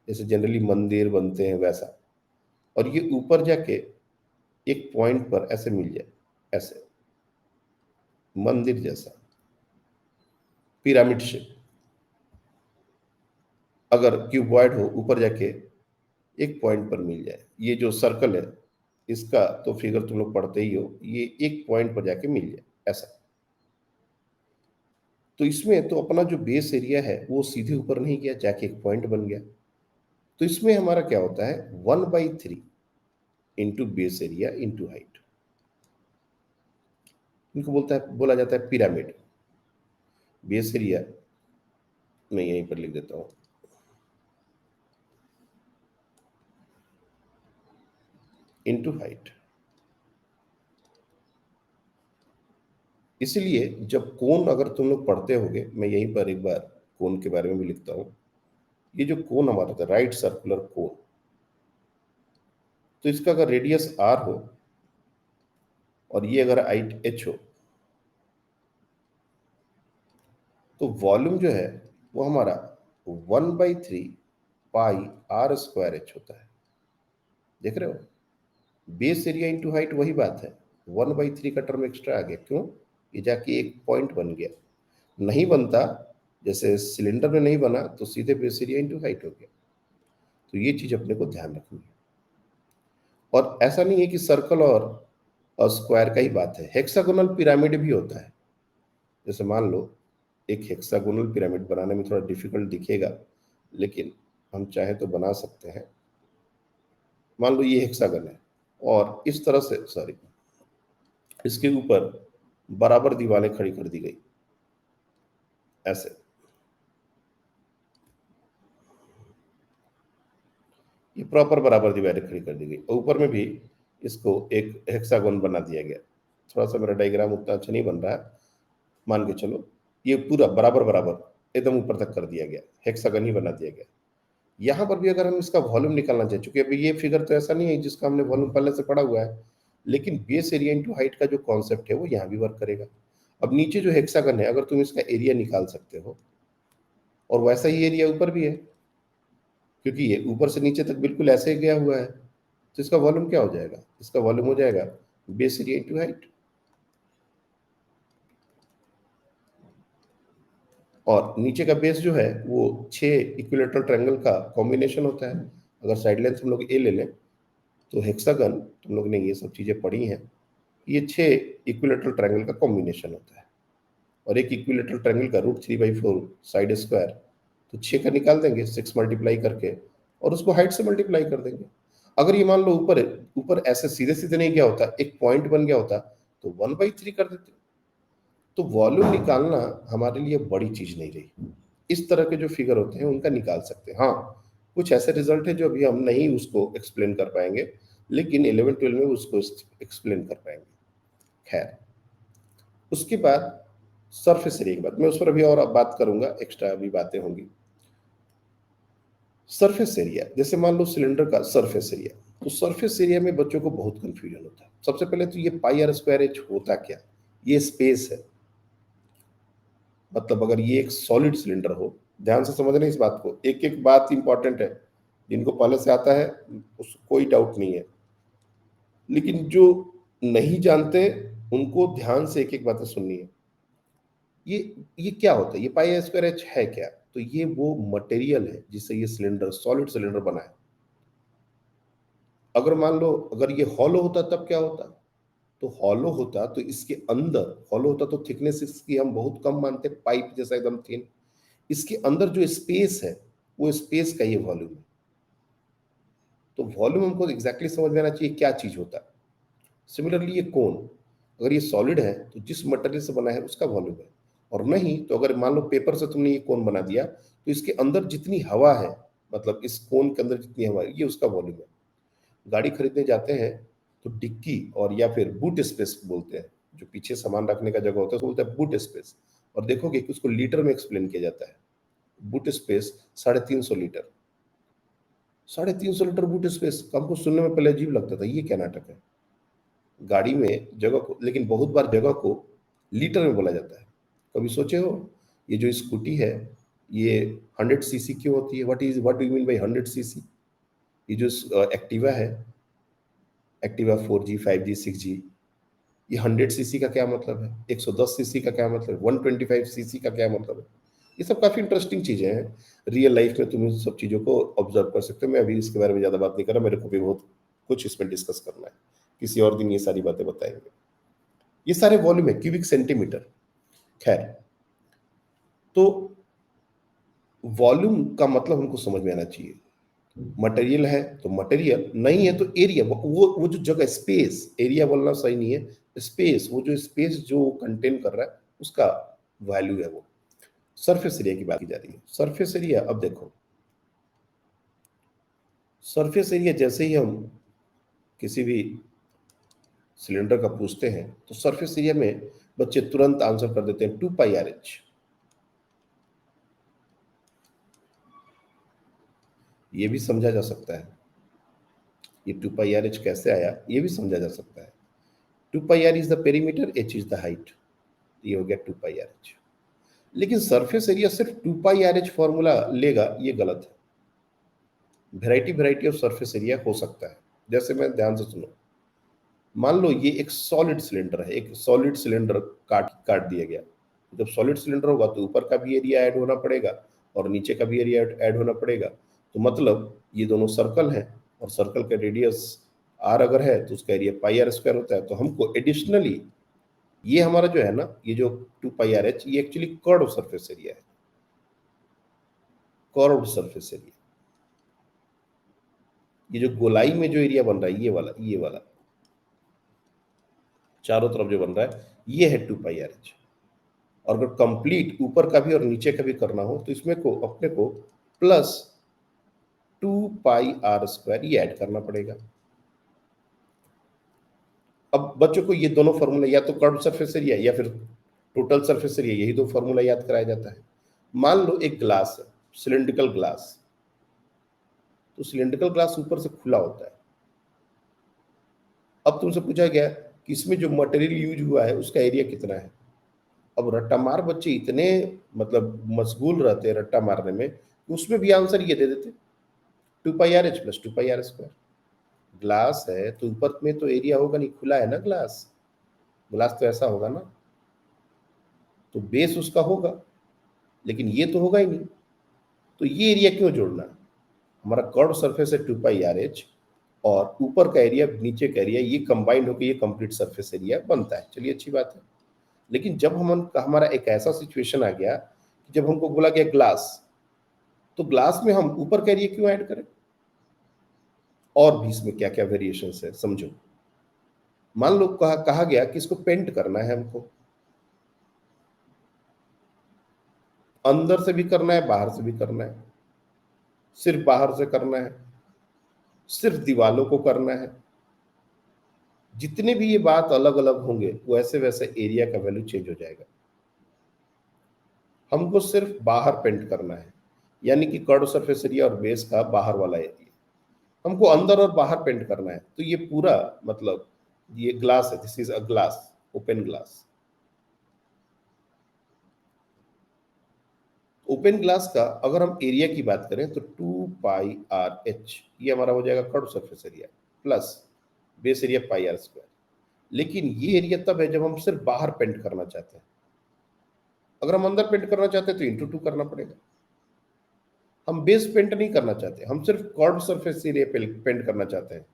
[SPEAKER 1] जैसे जनरली मंदिर बनते हैं वैसा, और ये ऊपर जाके एक पॉइंट पर ऐसे मिल जाए, ऐसे मंदिर जैसा पिरामिड शेप, अगर क्यूबॉइड हो ऊपर जाके एक पॉइंट पर मिल जाए, ये जो सर्कल है इसका तो फिगर तुम लोग पढ़ते ही हो, ये एक पॉइंट पर जाके मिल जाए ऐसा, तो इसमें तो अपना जो बेस एरिया है वो सीधे ऊपर नहीं गया, जाके एक पॉइंट बन गया। तो इसमें हमारा क्या होता है, 1/3 into base area into height, इनको बोला जाता है पिरामिड। बेस एरिया मैं यहीं पर लिख देता हूं, इंटू हाइट। इसलिए जब कोण अगर तुम लोग पढ़ते होगे, मैं यहीं पर एक बार कोण के बारे में भी लिखता हूं। ये जो कोण हमारा था, राइट सर्कुलर कोण, तो इसका अगर रेडियस आर हो और ये अगर हाइट एच हो, तो वॉल्यूम जो है वो हमारा 1/3 पाई आर स्क्वायर एच होता है। देख रहे हो, बेस एरिया इंटू हाइट वही बात है, 1/3 का टर्म एक्स्ट्रा आ गया, क्यों, ये जाके एक पॉइंट बन गया। नहीं बनता, जैसे सिलेंडर में नहीं बना तो सीधे बेस एरिया इंटू हाइट हो गया। तो ये चीज अपने को ध्यान रखनी है। और ऐसा नहीं है कि सर्कल और स्क्वायर का ही बात है, हेक्सागोनल पिरामिड भी होता है। जैसे मान लो एक हेक्सागोनल पिरामिड बनाने में थोड़ा डिफिकल्ट दिखेगा, लेकिन हम चाहे तो बना सकते हैं। मान लो ये हेक्सागन है और इस तरह से, सॉरी, इसके ऊपर बराबर दीवारें खड़ी कर दी गई ऐसे, ये प्रॉपर बराबर दीवारें खड़ी कर दी गई, और ऊपर में भी इसको एक हेक्सागोन बना दिया गया। थोड़ा सा मेरा डायग्राम उतना अच्छा नहीं बन रहा है, मान के चलो ये पूरा बराबर बराबर एकदम ऊपर तक कर दिया गया, हेक्सागन ही बना दिया गया। यहाँ पर भी अगर हम इसका वॉल्यूम निकालना चाहें, चूंकि अभी ये फिगर तो ऐसा नहीं है जिसका हमने वॉल्यूम पहले से पढ़ा हुआ है, लेकिन बेस एरिया इंटू हाइट का जो कॉन्सेप्ट है वो यहाँ भी वर्क करेगा। अब नीचे जो हेक्सागन है, अगर तुम इसका एरिया निकाल सकते हो, और वैसा ही एरिया ऊपर भी है, क्योंकि ये ऊपर से नीचे तक बिल्कुल ऐसे ही गया हुआ है, तो इसका वॉल्यूम क्या हो जाएगा, इसका वॉल्यूम हो जाएगा बेस एरिया इंटू हाइट। और नीचे का बेस जो है वो 6 इक्विलेटरल ट्रायंगल का कॉम्बिनेशन होता है। अगर साइड लेंथ हम लोग ए ले लें, तो हेक्सागन, तुम लोग ने ये सब चीजें पढ़ी हैं, ये 6 इक्विलेटरल ट्रायंगल का कॉम्बिनेशन होता है। और एक इक्विलेटरल ट्रायंगल का √3/4 साइड स्क्वायर, तो 6 का निकाल देंगे 6 मल्टीप्लाई करके, और उसको हाइट से मल्टीप्लाई कर देंगे। अगर ये मान लो ऊपर ऊपर ऐसे सीधे सीधे नहीं गया होता, एक पॉइंट बन गया होता, तो 1/3 कर देते। तो वॉल्यूम निकालना हमारे लिए बड़ी चीज नहीं रही। इस तरह के जो फिगर होते हैं उनका निकाल सकते हैं। हाँ, कुछ ऐसे रिजल्ट है जो अभी हम नहीं उसको एक्सप्लेन कर पाएंगे, लेकिन 11-12 में उसको एक्सप्लेन कर पाएंगे। खैर, उसके बाद सरफेस एरिया की बात, मैं उस पर अभी और बात करूंगा, एक्स्ट्रा अभी बातें होंगी। सरफेस एरिया, जैसे मान लो सिलेंडर का सरफेस एरिया, तो सरफेस एरिया में बच्चों को बहुत कंफ्यूजन होता है। सबसे पहले तो ये पाई आर स्क्वायर एच होता क्या, ये स्पेस है। मतलब अगर ये एक सॉलिड सिलेंडर हो, ध्यान से समझना इस बात को, एक एक बात इंपॉर्टेंट है, जिनको पहले से आता है उस कोई डाउट नहीं है, लेकिन जो नहीं जानते उनको ध्यान से एक एक बातें सुननी है। ये ये क्या होता है, ये पाई स्क्वायर एच है क्या, तो ये वो मटेरियल है जिससे ये सिलेंडर, सॉलिड सिलेंडर बना है। अगर मान लो अगर ये हॉलो होता तब क्या होता, तो हॉलो होता तो इसके अंदर, हॉलो होता तो थिकनेस इसकी हम बहुत कम मानते, पाइप जैसा एकदम थिन, इसके अंदर जो स्पेस है वो स्पेस का ये वॉल्यूम है। तो वॉल्यूम हमको एग्जैक्टली समझ में आना चाहिए क्या चीज होता है। सिमिलरली ये कोन, अगर ये सॉलिड है तो जिस मटेरियल से बना है उसका वॉल्यूम है, और नहीं तो अगर मान लो पेपर से तुमने ये कोन बना दिया, तो इसके अंदर जितनी हवा है, मतलब इस कोन के अंदर जितनी हवा है, ये उसका वॉल्यूम है। गाड़ी खरीदने जाते हैं तो डिक्की और या फिर बूट स्पेस बोलते हैं, जो पीछे सामान रखने का जगह होता है उसको बोलते हैं बूट स्पेस। और देखोगे कि उसको लीटर में एक्सप्लेन किया जाता है। Boot space 350 litre, 350 litre boot space. हमको सुनने में पहले अजीब लगता था, ये क्या नाटक है। गाड़ी में जगह को, लेकिन बहुत बार जगह को लीटर में बोला जाता है। कभी सोचे हो, ये जो स्कूटी है ये 100 सीसी क्यों होती है? What do you mean by 100 CC? ये जो एक्टिवा है, एक्टिवा 4G 5G 6G, ये 100 सीसी का क्या मतलब है? 110 सीसी का क्या मतलब है? 125 सीसी का क्या मतलब है? ये सब काफी इंटरेस्टिंग चीजें हैं। रियल लाइफ में तुम इन सब चीजों को ऑब्जर्व कर सकते हो। मैं अभी इसके बारे में ज्यादा बात नहीं कर रहा, मेरे को भी बहुत कुछ इसमें डिस्कस करना है। किसी और दिन ये सारी बातें बताएंगे। ये सारे वॉल्यूम है, क्यूबिक सेंटीमीटर। खैर, तो वॉल्यूम का मतलब हमको समझ में आना चाहिए। मटेरियल है तो मटेरियल, नहीं है तो एरिया। वो जो जगह, स्पेस, एरिया बोलना सही नहीं है, स्पेस, वो जो स्पेस जो कंटेन कर रहा है उसका वैल्यू है वो। सरफेस एरिया की बात की जा रही है। सरफेस एरिया, अब देखो, सरफेस एरिया जैसे ही हम किसी भी सिलेंडर का पूछते हैं तो सरफेस एरिया में बच्चे तुरंत आंसर कर देते हैं 2πRH। ये भी समझा जा सकता है, ये 2πRH कैसे आया ये भी समझा जा सकता है। 2πR is the perimeter, H is the height, ये हो गया 2πRH। लेकिन सरफेस एरिया सिर्फ 2πRH फॉर्मूला लेगा, ये गलत है। वेराइटी ऑफ सरफेस एरिया हो सकता है। जैसे मैं, ध्यान से सुनो, मान लो ये एक सॉलिड सिलेंडर है, एक सॉलिड सिलेंडर काट काट दिया गया। जब सॉलिड सिलेंडर होगा तो ऊपर का भी एरिया ऐड होना पड़ेगा और नीचे का भी एरिया ऐड होना पड़ेगा। तो मतलब ये दोनों सर्कल हैं और सर्कल का रेडियस आर अगर है तो उसका एरिया πr² होता है। तो हमको एडिशनली ये हमारा जो है ना, ये जो 2πRH, ये एक्चुअली कर्व सरफेस एरिया है, कर्व्ड सरफेस एरिया। ये जो गोलाई में जो एरिया बन रहा है, ये वाला चारों तरफ जो बन रहा है, ये है 2πRH। और अगर कंप्लीट ऊपर का भी और नीचे का भी करना हो तो इसमें को अपने को प्लस 2πr² ये ऐड करना पड़ेगा। अब बच्चों को ये दोनों फॉर्मूला, या तो कर्व सरफेस एरिया या फिर टोटल सरफेस एरिया, यही दो फॉर्मूला याद कराया जाता है। मान लो एक ग्लास है, सिलेंड्रिकल ग्लास, तो सिलेंड्रिकल ग्लास ऊपर से खुला होता है। अब तुमसे पूछा गया कि इसमें जो मटेरियल यूज हुआ है उसका एरिया कितना है। अब रट्टा मार बच्चे इतने मतलब मशगूल रहते हैं रट्टा मारने में कि उसमें भी आंसर ये दे देते 2πRH प्लस 2πr²। ग्लास है तो ऊपर में तो एरिया होगा नहीं, खुला है ना ग्लास, ग्लास तो ऐसा होगा ना, तो बेस उसका होगा, लेकिन ये तो होगा ही नहीं। तो ये एरिया क्यों जोड़ना? हमारा कर्व सरफेस है 2πRH और ऊपर का एरिया नीचे का एरिया, ये कंबाइंड होकर ये कंप्लीट सरफेस एरिया बनता है। चलिए, अच्छी बात है। लेकिन जब हमारा एक ऐसा सिचुएशन आ गया कि जब हमको बोला गया ग्लास, तो ग्लास में हम ऊपर का एरिया क्यों ऐड करें? और भी इसमें क्या क्या वेरिएशन है समझो। मान लो कहा गया कि इसको पेंट करना है हमको, अंदर से भी करना है बाहर से भी करना है, सिर्फ बाहर से करना है, सिर्फ दीवालों को करना है। जितने भी ये बात अलग अलग होंगे वैसे वैसे एरिया का वैल्यू चेंज हो जाएगा। हमको सिर्फ बाहर पेंट करना है, यानी कि कर्व सरफेस एरिया और बेस का बाहर वाला एरिया। हमको अंदर और बाहर पेंट करना है, तो ये पूरा मतलब ये ग्लास है, this is a glass, open glass. Open glass का अगर हम एरिया की बात करें तो 2πRH ये हमारा हो जाएगा curve surface area plus base area πr²। लेकिन ये एरिया तब है जब हम सिर्फ बाहर पेंट करना चाहते हैं। अगर हम अंदर पेंट करना चाहते हैं तो इंटू 2 करना पड़ेगा। हम बेस पेंट नहीं करना चाहते, हम सिर्फ कर्व सरफेस एरिया पेंट करना चाहते हैं,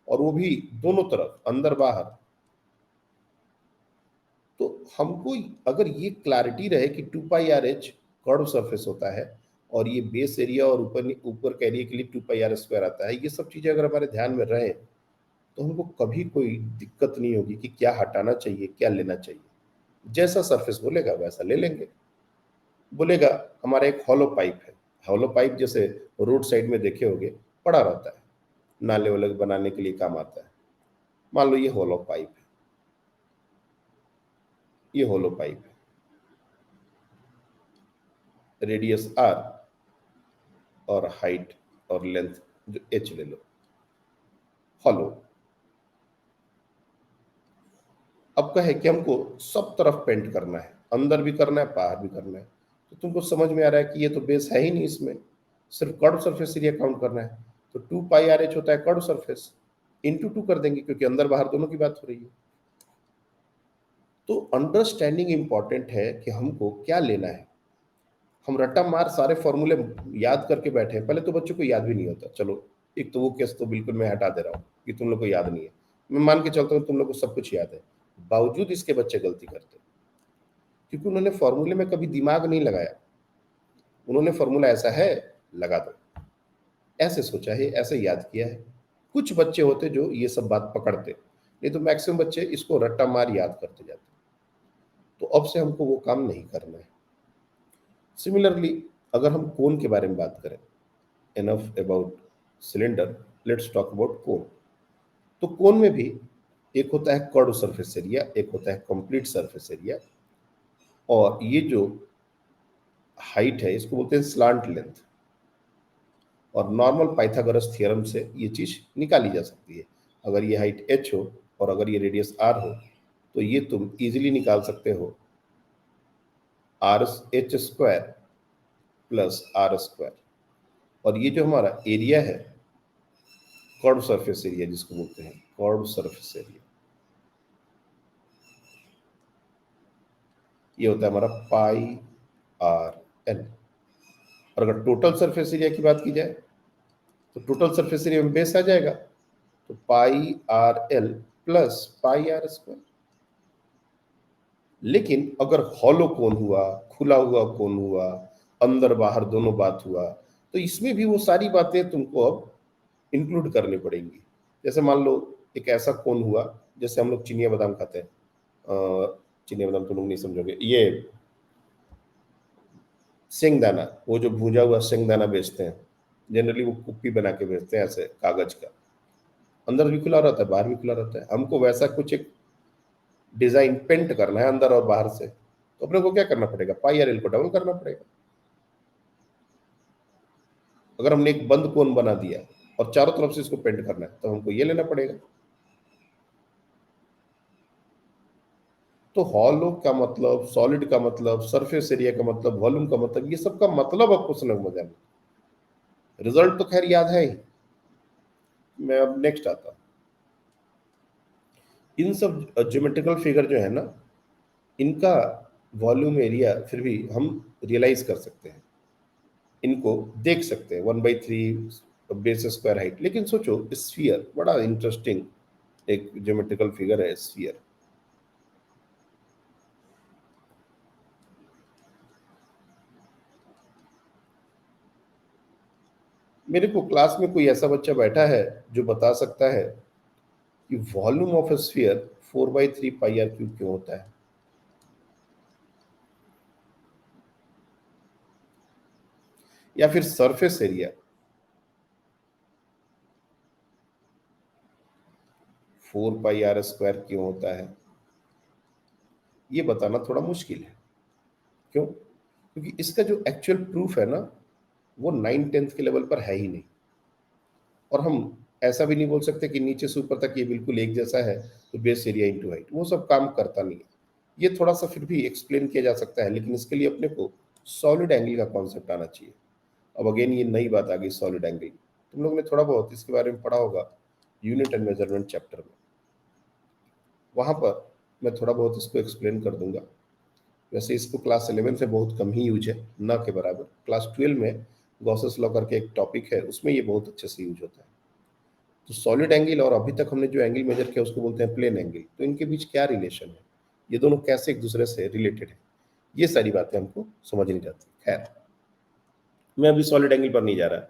[SPEAKER 1] और वो भी दोनों तरफ, अंदर बाहर। तो हमको अगर ये क्लैरिटी रहे कि 2πRH कर्व सरफेस होता है और ये बेस एरिया और ऊपर ऊपर का एरिया के लिए 2πr² आता है, ये सब चीजें अगर हमारे ध्यान में रहे तो हमको कभी कोई दिक्कत नहीं होगी कि क्या हटाना चाहिए क्या लेना चाहिए। जैसा सरफेस बोलेगा वैसा ले लेंगे। बोलेगा हमारा एक हॉलो पाइप है, हॉलो पाइप जैसे रोड साइड में देखे होगे पड़ा रहता है, नाले वाले बनाने के लिए काम आता है। मान लो ये हॉलो पाइप है, ये हॉलो पाइप है। रेडियस आर और हाइट और लेंथ जो एच ले लो, हॉलो। अब क्या है कि हमको सब तरफ पेंट करना है, अंदर भी करना है, बाहर भी करना है। तो तुमको समझ में आ रहा है कि ये तो बेस है ही नहीं, इसमें सिर्फ कर्व सरफेस एरिया काउंट करना है। तो 2 पाई आर एच होता है कर्व सरफेस, इंटू 2 कर देंगे क्योंकि अंदर बाहर दोनों की बात हो रही है। तो अंडरस्टैंडिंग इंपॉर्टेंट है कि हमको क्या लेना है। हम रट्टा मार सारे फॉर्मूले याद करके बैठे हैं, पहले तो बच्चों को याद भी नहीं होता। चलो एक तो वो केस तो बिल्कुल मैं हटा दे रहा हूँ कि तुम लोग को याद नहीं है, मैं मान के चलता हूँ तुम लोग को सब कुछ याद है, बावजूद इसके बच्चे गलती करते हैं क्योंकि उन्होंने फॉर्मूले में कभी दिमाग नहीं लगाया। उन्होंने फॉर्मूला ऐसा है, लगा दो, ऐसे सोचा है, ऐसे याद किया है। कुछ बच्चे होते जो ये सब बात पकड़ते, नहीं तो मैक्सिमम बच्चे इसको रट्टा मार याद करते जाते। तो अब से हमको वो काम नहीं करना है। सिमिलरली अगर हम कोन के बारे में बात करें, enough about cylinder, let's talk about cone. तो कोन में भी एक होता है कर्व सरफेस एरिया, एक होता है कंप्लीट सरफेस एरिया, और ये जो हाइट है इसको बोलते हैं स्लांट लेंथ। और नॉर्मल पाइथागोरस थ्योरम से ये चीज निकाली जा सकती है। अगर ये हाइट h हो और अगर ये रेडियस r हो तो ये तुम इजीली निकाल सकते हो r h square plus r square. और ये जो हमारा एरिया है, कर्व सरफेस एरिया जिसको बोलते हैं कर्व सरफेस एरिया, ये होता है हमारा पाई आर एल। और अगर टोटल सरफेस एरिया की बात की जाए तो टोटल सरफेस एरिया में बेस आ जाएगा, तो pi R L plus pi are square. लेकिन अगर हॉलो कोन हुआ, खुला हुआ कोन हुआ, अंदर बाहर दोनों बात हुआ, तो इसमें भी वो सारी बातें तुमको अब इंक्लूड करनी पड़ेंगी। जैसे मान लो एक ऐसा कोन हुआ, जैसे हम लोग चिनिया बादाम खाते हैं, चिनिया बादाम तुम लोग नहीं समझोगे, ये शेंगदाना, वो जो भूजा हुआ शेंगदाना बेचते हैं, जनरली वो कुप्पी बना के बेचते हैं ऐसे कागज का, अंदर भी खुला रहता है बाहर भी खुला रहता है। हमको वैसा कुछ एक डिजाइन पेंट करना है अंदर और बाहर से, तो अपने को क्या करना पड़ेगा, पाई आर एल को डबल करना पड़ेगा। अगर हमने एक बंद कोन बना दिया और चारों तरफ से इसको पेंट करना है तो हमको ये लेना पड़ेगा। तो हॉलो का मतलब, सॉलिड का मतलब, सरफेस एरिया का मतलब, वॉल्यूम का मतलब, ये सब का मतलब आपको समझ में आना। रिजल्ट तो खैर याद है ही। मैं अब नेक्स्ट आता हूँ। इन सब ज्योमेट्रिकल फिगर जो है ना, इनका वॉल्यूम एरिया फिर भी हम रियलाइज कर सकते हैं, इनको देख सकते हैं 1/3 बेस स्क्वायर हाइट। लेकिन सोचो स्फीयर बड़ा इंटरेस्टिंग एक ज्योमेट्रिकल फिगर है स्फीयर। मेरे को क्लास में कोई ऐसा बच्चा बैठा है जो बता सकता है कि volume of a sphere 4/3 pi r cube क्यों होता है? या फिर surface area 4 pi are square क्यों होता है? ये बताना थोड़ा मुश्किल है। क्यों? क्योंकि इसका जो एक्चुअल प्रूफ है ना, वो 9th-10th के लेवल पर है ही नहीं। और हम ऐसा भी नहीं बोल सकते कि नीचे से ऊपर तक ये बिल्कुल एक जैसा है, तो बेस एरिया इंटू हाइट, वो सब काम करता नहीं है। ये थोड़ा सा फिर भी एक्सप्लेन किया जा सकता है, लेकिन इसके लिए अपने को सॉलिड एंगल का कॉन्सेप्ट आना चाहिए। अब अगेन ये नई बात आ गई सॉलिड एंगल। तुम लोग ने थोड़ा बहुत इसके बारे में पढ़ा होगा यूनिट एंड मेजरमेंट चैप्टर में, वहां पर मैं थोड़ा बहुत इसको एक्सप्लेन कर दूंगा। वैसे इसको क्लास 11 से बहुत कम ही यूज है, ना के बराबर। क्लास 12 में गॉसेस लॉ करके एक टॉपिक है, उसमें ये बहुत अच्छे से यूज होता है। तो सॉलिड एंगल और अभी तक हमने जो एंगल मेजर किया उसको बोलते हैं प्लेन एंगल। तो इनके बीच क्या रिलेशन है, ये दोनों कैसे एक दूसरे से रिलेटेड है, ये सारी बातें हमको समझ नहीं जाती। खैर, मैं अभी सॉलिड एंगल पर नहीं जा रहा,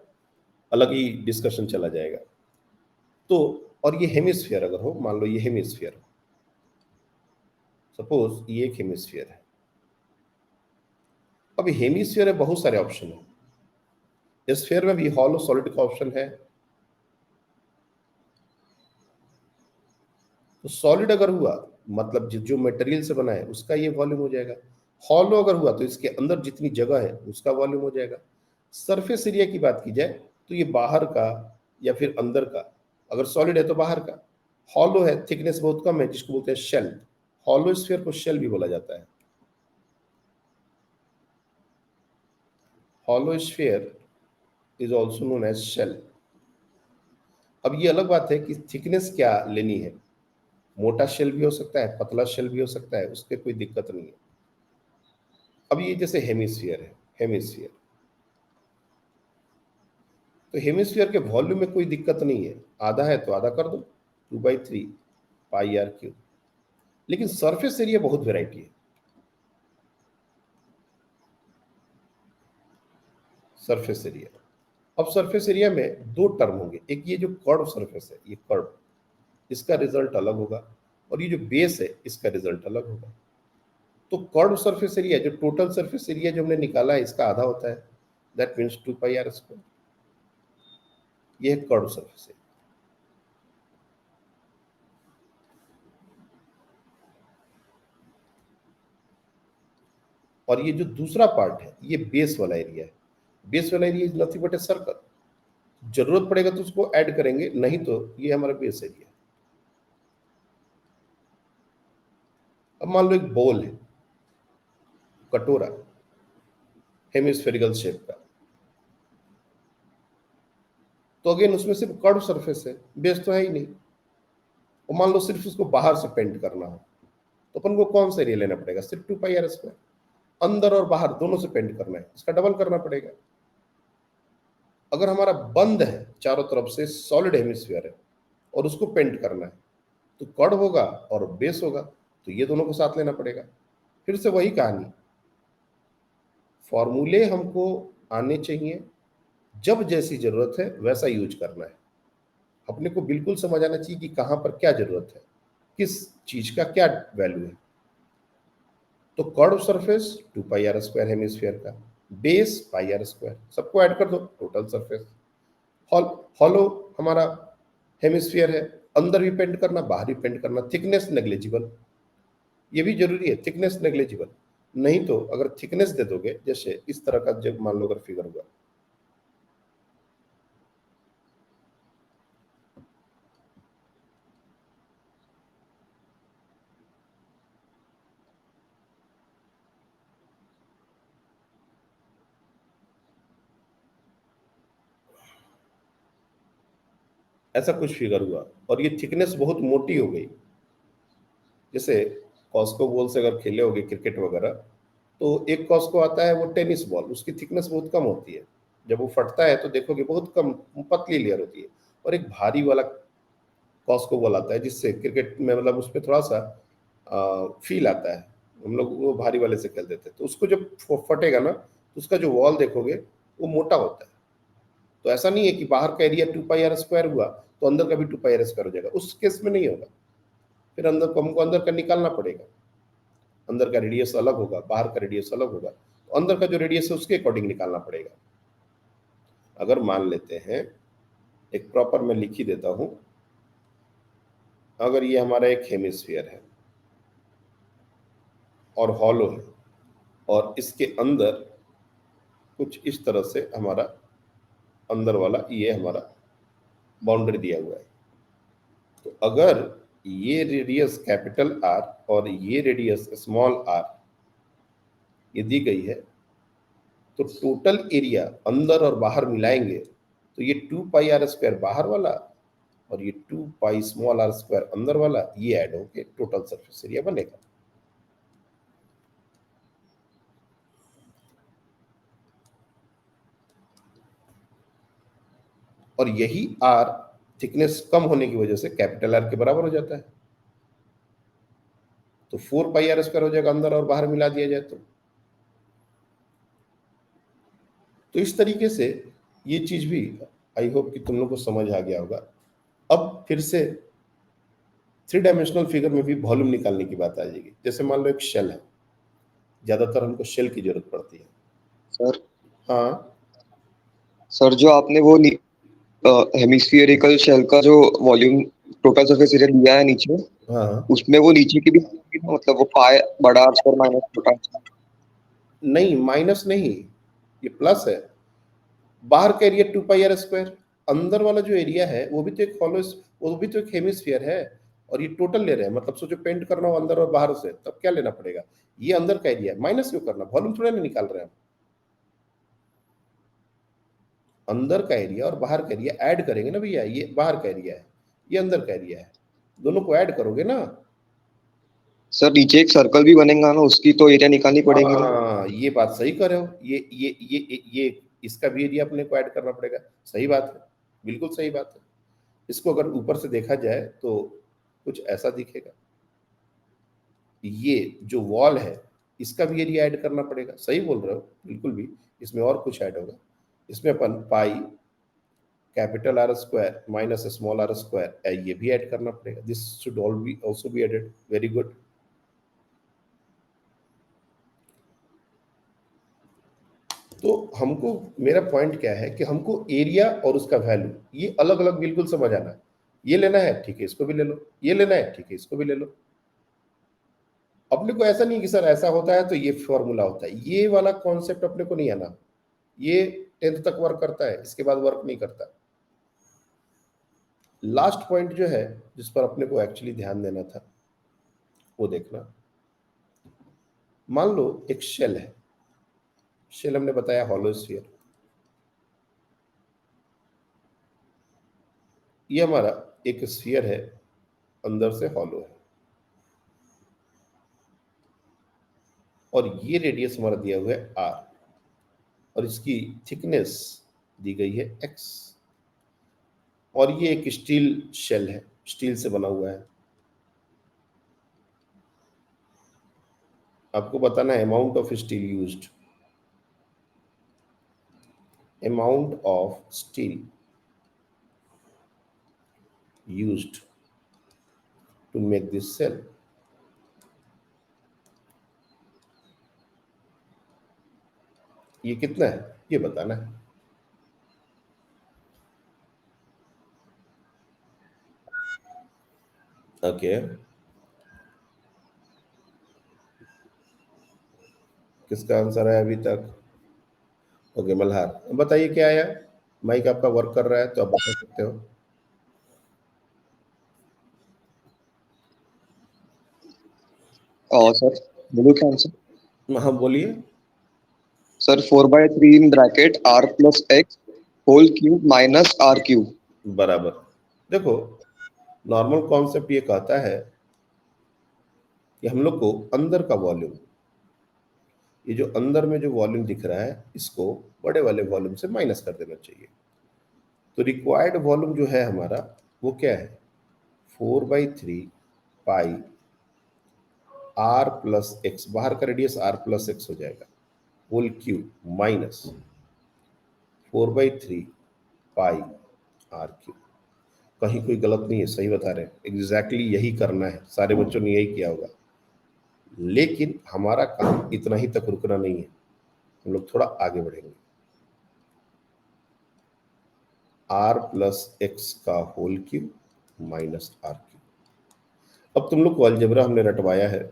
[SPEAKER 1] अलग ही डिस्कशन चला जाएगा। तो और ये हेमिस्फीयर अगर हो, मान लो ये हेमिस्फीयर हो, सपोज ये एक हेमिस्फीयर है। अब हेमिस्फीयर है, बहुत सारे ऑप्शन है। स्फीयर में भी हॉलो सॉलिड का ऑप्शन है। तो सॉलिड अगर हुआ मतलब जो जो मटेरियल से बना है उसका ये वॉल्यूम हो जाएगा। हॉलो अगर हुआ तो इसके अंदर जितनी जगह है उसका वॉल्यूम हो जाएगा। सरफेस एरिया की बात की जाए तो ये बाहर का या फिर अंदर का, अगर सॉलिड है तो बाहर का, हॉलो है, थिकनेस बहुत कम है, जिसको बोलते हैं शेल। हॉलो स्फीयर को शेल भी बोला जाता है। Hollow sphere is also known as shell. अब ये अलग बात है कि थिकनेस क्या लेनी है, मोटा शेल भी हो सकता है, पतला शेल भी हो सकता है, उसके कोई दिक्कत नहीं है। अब ये जैसे हेमिस्फीयर है, हेमिस्फीयर, तो हेमिस्फीयर के वॉल्यूम में कोई दिक्कत नहीं है, आधा है तो आधा कर दो, 2/3 पाई आर क्यूब। लेकिन सरफेस एरिया बहुत वेराइटी है। सरफेस एरिया, अब सरफेस एरिया में दो टर्म होंगे, एक ये जो कर्व सरफेस है, ये कर्व, इसका रिजल्ट अलग होगा, और ये जो बेस है इसका रिजल्ट अलग होगा। तो कर्व सरफेस एरिया, जो टोटल सरफेस एरिया जो हमने निकाला है, इसका आधा होता है, दैट मीन्स 2 πr²। ये है कर्व सरफेस एरिया। और ये जो दूसरा पार्ट है ये बेस वाला एरिया है। बेस वाला area is nothing but a circle. जरूरत पड़ेगा तो उसको ऐड करेंगे, नहीं तो ये हमारा बेस एरिया। अब मान लो एक बॉल है, कटोरा, हेमिस्फेरिकल शेप का, तो अगेन उसमें सिर्फ कर्व सरफेस है, बेस तो है ही नहीं। और मान लो सिर्फ उसको बाहर से पेंट करना हो, तो अपन को कौन सा एरिया लेना पड़ेगा, सिर्फ 2 πr²। अंदर और बाहर दोनों से पेंट करना है, इसका डबल करना पड़ेगा। अगर हमारा बंद है, चारों तरफ से सॉलिड हेमिस्फीयर है और उसको पेंट करना है, तो कर्व होगा और बेस होगा, तो ये दोनों को साथ लेना पड़ेगा। फिर से वही कहानी, फॉर्मूले हमको आने चाहिए, जब जैसी जरूरत है वैसा यूज करना है। अपने को बिल्कुल समझ आना चाहिए कि कहां पर क्या जरूरत है, किस चीज का क्या वैल्यू है। तो कर्व सरफेस 2 πr² हेमिस्फीयर का, बेस πr², सबको ऐड कर दो, टोटल सरफेस। हॉलो हमारा हेमिस्फीयर है, अंदर भी पेंट करना, बाहर भी पेंट करना, थिकनेस नेग्लिजिबल, ये भी जरूरी है, थिकनेस नेग्लिजिबल। नहीं तो अगर थिकनेस दे दोगे, जैसे इस तरह का जब मान लो अगर फिगर हुआ, ऐसा कुछ फिगर हुआ और ये थिकनेस बहुत मोटी हो गई, जैसे कॉस्को बॉल से अगर खेले होगे क्रिकेट वगैरह, तो एक कॉस्को आता है वो टेनिस बॉल, उसकी थिकनेस बहुत कम होती है, जब वो फटता है तो देखोगे बहुत कम, पतली लेयर होती है। और एक भारी वाला कॉस्को बॉल आता है, जिससे क्रिकेट में मतलब उसमें थोड़ा सा फील आता है, हम लोग वो भारी वाले से खेलते थे, तो उसको जब फटेगा ना, तो उसका जो वॉल देखोगे वो मोटा होता है। तो ऐसा नहीं है कि बाहर का एरिया 2 πr² हुआ तो अंदर का भी 2 πr² हो जाएगा, उस केस में नहीं होगा। फिर अंदर को हमको अंदर का निकालना पड़ेगा, अंदर का रेडियस अलग होगा, बाहर का रेडियस अलग होगा, तो अंदर का जो रेडियस है उसके अकॉर्डिंग निकालना पड़ेगा। अगर मान लेते हैं, एक प्रॉपर मैं लिख ही देता हूं, अगर ये हमारा एक हेमिस्फीयर है और हॉलो है, और इसके अंदर कुछ इस तरह से हमारा अंदर वाला ये हमारा बाउंड्री दिया हुआ है, तो अगर ये रेडियस कैपिटल आर और ये रेडियस स्मॉल आर ये दी गई है, तो टोटल एरिया अंदर और बाहर मिलाएंगे तो ये 2 πr² बाहर वाला और ये 2 π r² अंदर वाला, ये ऐड होके टोटल सरफेस एरिया बनेगा। और यही आर थिकनेस कम होने की वजह से कैपिटल आर के बराबर हो जाता है, तो 4 πr² हो जाएगा अंदर और बाहर मिला दिया जाए तो इस तरीके से ये चीज भी आई होप कि तुम लोग को समझ आ गया होगा। अब फिर से 3 डायमेंशनल फिगर में भी वॉल्यूम निकालने की बात आ जाएगी। जैसे मान लो एक शेल है, ज्यादातर हमको शेल की जरूरत पड़ती है।
[SPEAKER 2] सर
[SPEAKER 1] हाँ
[SPEAKER 2] सर जो आपने वो हेमिस्फियरिकल शेल का जो वॉल्यूम टोटल सरफेस एरिया दिया है नीचे,
[SPEAKER 1] हाँ,
[SPEAKER 2] उसमें वो नीचे की भी मतलब वो पाई बड़ा R² माइनस छोटा R²।
[SPEAKER 1] नहीं, माइनस नहीं, ये प्लस है। बाहर का एरिया 2 पाई आर स्क्वायर, अंदर वाला जो एरिया है वो भी तो एक हॉलो, वो भी तो एक हेमिस्फीयर है, और ये टोटल ले रहे हैं, मतलब सोचो पेंट करना हो अंदर और बाहर से, तब क्या लेना पड़ेगा? ये अंदर का एरिया है, माइनस क्यों करना? वॉल्यूम थोड़ा ना निकाल रहे हैं हम। अंदर का एरिया और बाहर का एरिया ऐड करेंगे ना भैया, ये बाहर का एरिया है, ये अंदर का एरिया है, दोनों को ऐड करोगे ना।
[SPEAKER 2] सर नीचे एक सर्कल भी बनेगा ना, उसकी तो एरिया निकालनी पड़ेगी ना।
[SPEAKER 1] हाँ, ये बात सही कर रहे हो, ये इसका भी एरिया अपने को ऐड करना पड़ेगा। सही बात है, बिल्कुल सही बात है। इसको अगर ऊपर से देखा जाए तो कुछ ऐसा दिखेगा। ये जो वॉल है इसका भी एरिया ऐड करना पड़ेगा। सही बोल रहे हो बिल्कुल भी, इसमें और कुछ ऐड होगा। इसमें अपन pi capital R square minus small R square, ये भी ऐड करना पड़ेगा। This should all be also be added. Very good. तो हमको, मेरा पॉइंट क्या है कि हमको एरिया और उसका वैल्यू ये अलग अलग बिल्कुल समझ आना है। ये लेना है ठीक है, इसको भी ले लो, ये लेना है ठीक है, इसको भी ले लो। अपने को ऐसा नहीं कि सर ऐसा होता है तो ये फॉर्मूला होता है, ये वाला कॉन्सेप्ट अपने को नहीं आना। ये 10th तक वर्क करता है, इसके बाद वर्क नहीं करता। लास्ट पॉइंट जो है जिस पर अपने को एक्चुअली ध्यान देना था वो देखना। मान लो एक शेल है, शेल हमने बताया हॉलो स्फीयर। ये हमारा एक स्फीयर है, अंदर से हॉलो है, और ये रेडियस हमारा दिया हुआ है आर, और इसकी थिकनेस दी गई है एक्स, और ये एक स्टील शेल है, स्टील से बना हुआ है। आपको बताना है amount of steel used, amount of steel used to make this shell. ये कितना है ये बताना है। ओके, किसका आंसर है अभी तक? ओके, मल्हार बताइए क्या आया। माइक आपका वर्क कर रहा है तो आप बता सकते हो।
[SPEAKER 2] और सर बोलो क्या आंसर।
[SPEAKER 1] हाँ बोलिए।
[SPEAKER 2] Sir 4/3 in bracket r plus x whole cube minus r cube.
[SPEAKER 1] बराबर। देखो, नॉर्मल कॉन्सेप्ट ये कहता है कि हम लोग को अंदर का वॉल्यूम, ये जो अंदर में जो वॉल्यूम दिख रहा है इसको बड़े वाले वॉल्यूम से माइनस कर देना चाहिए। तो रिक्वायर्ड वॉल्यूम जो है हमारा वो क्या है? 4/3 पाई आर प्लस एक्स, बाहर का रेडियस आर प्लस एक्स हो जाएगा, whole cube minus 4/3 pi r cube. कहीं कोई गलत नहीं है, सही बता रहे हैं, एग्जैक्टली यही करना है, सारे बच्चों ने यही किया होगा। लेकिन हमारा काम इतना ही तक रुकना नहीं है, हम लोग थोड़ा आगे बढ़ेंगे। आर प्लस एक्स का whole cube minus r cube. अब तुम लोग को अलजेब्रा हमने रटवाया है,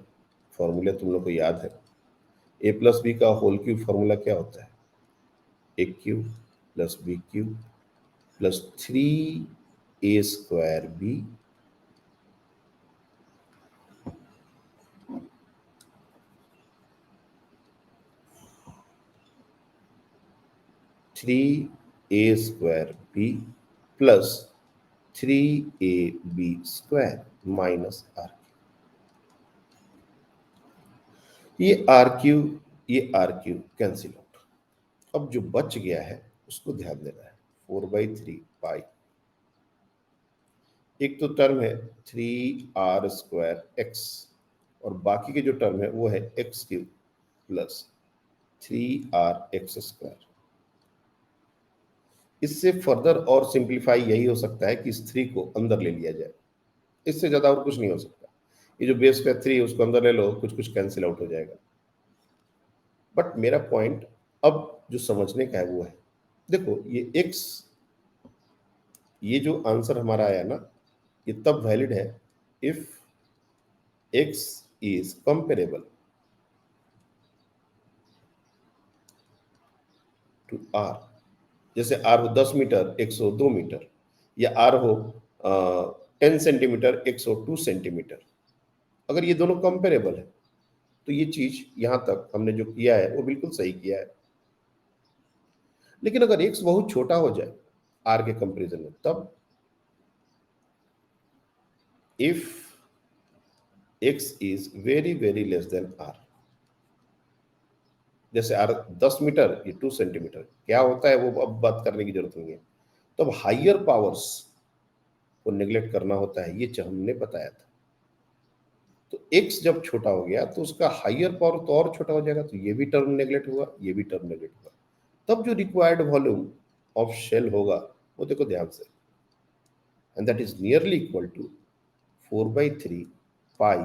[SPEAKER 1] फॉर्मूले तुम लोग को याद है। ए प्लस बी का होल क्यूब फॉर्मूला क्या होता है? A cube plus B cube plus 3a² B 3a² B plus 3ab² minus R. ये आर क्यूब, ये आर क्यूब कैंसिल आउट। अब जो बच गया है उसको ध्यान देना है। 4/3 पाई, एक तो टर्म है 3r² एक्स, और बाकी के जो टर्म है वो है x cube plus 3r x²। इससे फर्दर और सिंप्लीफाई यही हो सकता है कि इस 3 को अंदर ले लिया जाए, इससे ज्यादा और कुछ नहीं हो सकता। ये जो बेस का 3 है उसको अंदर ले लो, कुछ कुछ कैंसिल आउट हो जाएगा। बट मेरा पॉइंट अब जो समझने का है वो है, देखो ये x, ये जो आंसर हमारा आया ना, ये तब वैलिड है if x is comparable to r. जैसे आर हो 10 मीटर 102 मीटर, या आर हो 10 सेंटीमीटर 102 सेंटीमीटर। अगर ये दोनों कंपेरेबल है तो ये चीज यहां तक हमने जो किया है वो बिल्कुल सही किया है। लेकिन अगर एक्स बहुत छोटा हो जाए आर के कंपैरिजन में, तब if x is very very less than r, जैसे आर 10 मीटर ये 2 सेंटीमीटर, क्या होता है वो अब बात करने की जरूरत नहीं है। तो अब हाइयर पावर्स को नेग्लेक्ट करना होता है, ये हमने बताया था। तो x जब छोटा हो गया तो उसका हाइयर पावर तो और छोटा हो जाएगा, तो ये भी टर्म नेग्लेक्ट हुआ, ये भी टर्म नेग्लेक्ट हुआ। तब जो रिक्वायर्ड वॉल्यूम ऑफ शेल होगा वो देखो ध्यान से, and that is nearly equal to 4/3 pi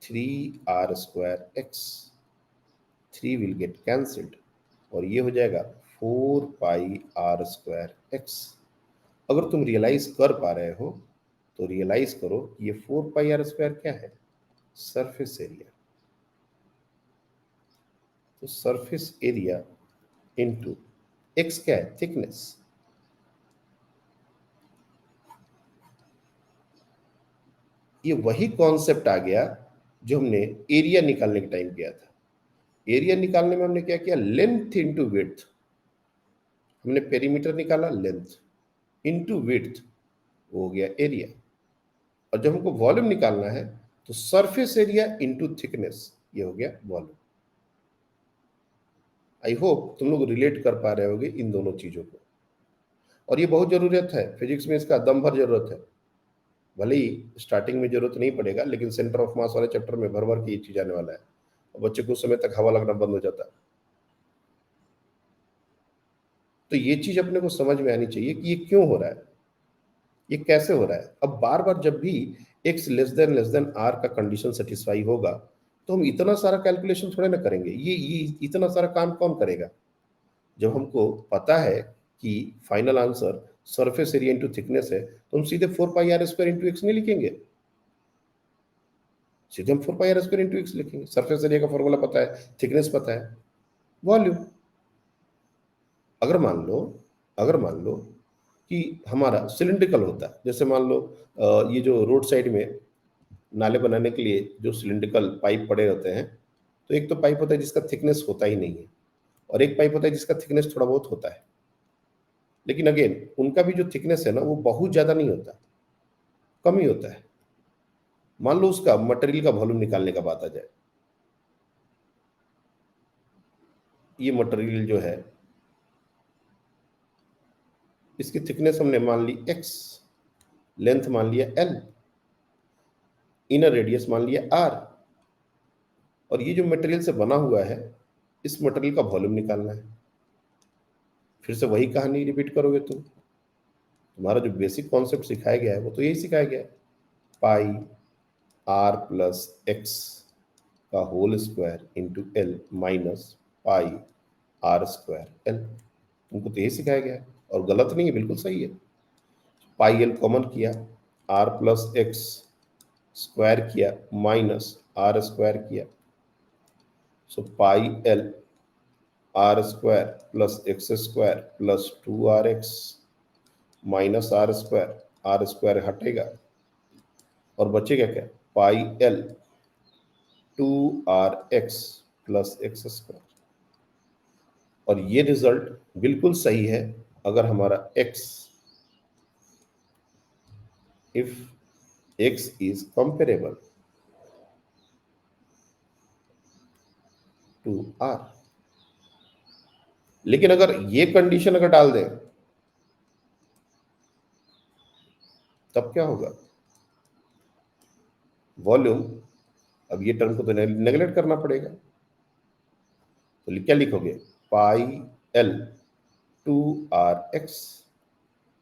[SPEAKER 1] 3r²x। 3 will get cancelled और ये हो जाएगा 4πr²x। अगर तुम रियलाइज कर पा रहे हो तो रियलाइज करो कि ये 4πr² क्या है, सरफेस एरिया। तो सरफेस एरिया इनटू एक्स क्या है, थिकनेस। ये वही कॉन्सेप्ट आ गया जो हमने एरिया निकालने के टाइम किया था। एरिया निकालने में हमने क्या किया, लेंथ इंटू विड्थ। हमने पेरीमीटर निकाला, लेंथ इंटू विड्थ, वो हो गया एरिया। और जब हमको वॉल्यूम निकालना है तो सरफेस एरिया इंटू थिकनेस, ये हो गया वॉल्यूम। आई होप तुम लोग रिलेट कर पा रहे होगे इन दोनों चीजों को। और ये बहुत जरूरत है फिजिक्स में, इसका दम भर जरूरत है। भले ही स्टार्टिंग में जरूरत नहीं पड़ेगा, लेकिन सेंटर ऑफ मास वाले चैप्टर में भर भर के ये चीज आने वाला है और बच्चे को उस समय तक हवा लगना बंद हो जाता है। तो ये चीज अपने को समझ में आनी चाहिए कि ये क्यों हो रहा है, ये कैसे हो रहा है। अब बार बार जब भी एक्स लेस देन आर का कंडीशन सेटिस्फाई होगा तो हम इतना सारा कैलकुलेशन थोड़े ना करेंगे। ये इतना सारा काम कौन करेगा। जब हमको पता है कि final answer surface area into thickness है तो हम सीधे 4πr² इंटू एक्स नहीं लिखेंगे, सीधे हम 4πr² इंटू एक्स लिखेंगे। सरफेस एरिया का फॉर्मूला पता है, थिकनेस पता है, वॉल्यूम। अगर मान लो अगर मान लो कि हमारा सिलिंड्रिकल होता है, जैसे मान लो ये जो रोड साइड में नाले बनाने के लिए जो सिलिंड्रिकल पाइप पड़े होते हैं, तो एक तो पाइप होता है जिसका थिकनेस होता ही नहीं है, और एक पाइप होता है जिसका थिकनेस थोड़ा बहुत होता है। लेकिन अगेन उनका भी जो थिकनेस है ना वो बहुत ज्यादा नहीं होता, कम ही होता है। मान लो उसका मटेरियल का वॉल्यूम निकालने का बात आ जाए, ये मटेरियल जो है इसकी थिकनेस हमने मान ली x, लेंथ मान लिया l, इनर रेडियस मान लिया r, और ये जो मटेरियल से बना हुआ है इस मटेरियल का वॉल्यूम निकालना है। फिर से वही कहानी रिपीट करोगे तुम, तुम्हारा जो बेसिक कॉन्सेप्ट सिखाया गया है वो तो यही सिखाया गया है, पाई r+x का whole square into l minus pi r²l। तुमको तो यही सिखाया गया है और गलत नहीं है, बिल्कुल सही है। पाई एल कॉमन किया, r+x स्क्वायर किया माइनस r² किया, सो pi L r² + x² + 2rx minus r² हटेगा और बचेगा क्या, पाई एल 2rx + x²। और ये रिजल्ट बिल्कुल सही है अगर हमारा x, if x is comparable to r। लेकिन अगर ये कंडीशन अगर डाल दें तब क्या होगा, वॉल्यूम, अब ये टर्म को तो नेगलेक्ट करना पड़ेगा। तो क्या लिखोगे, पाई एल 2rx,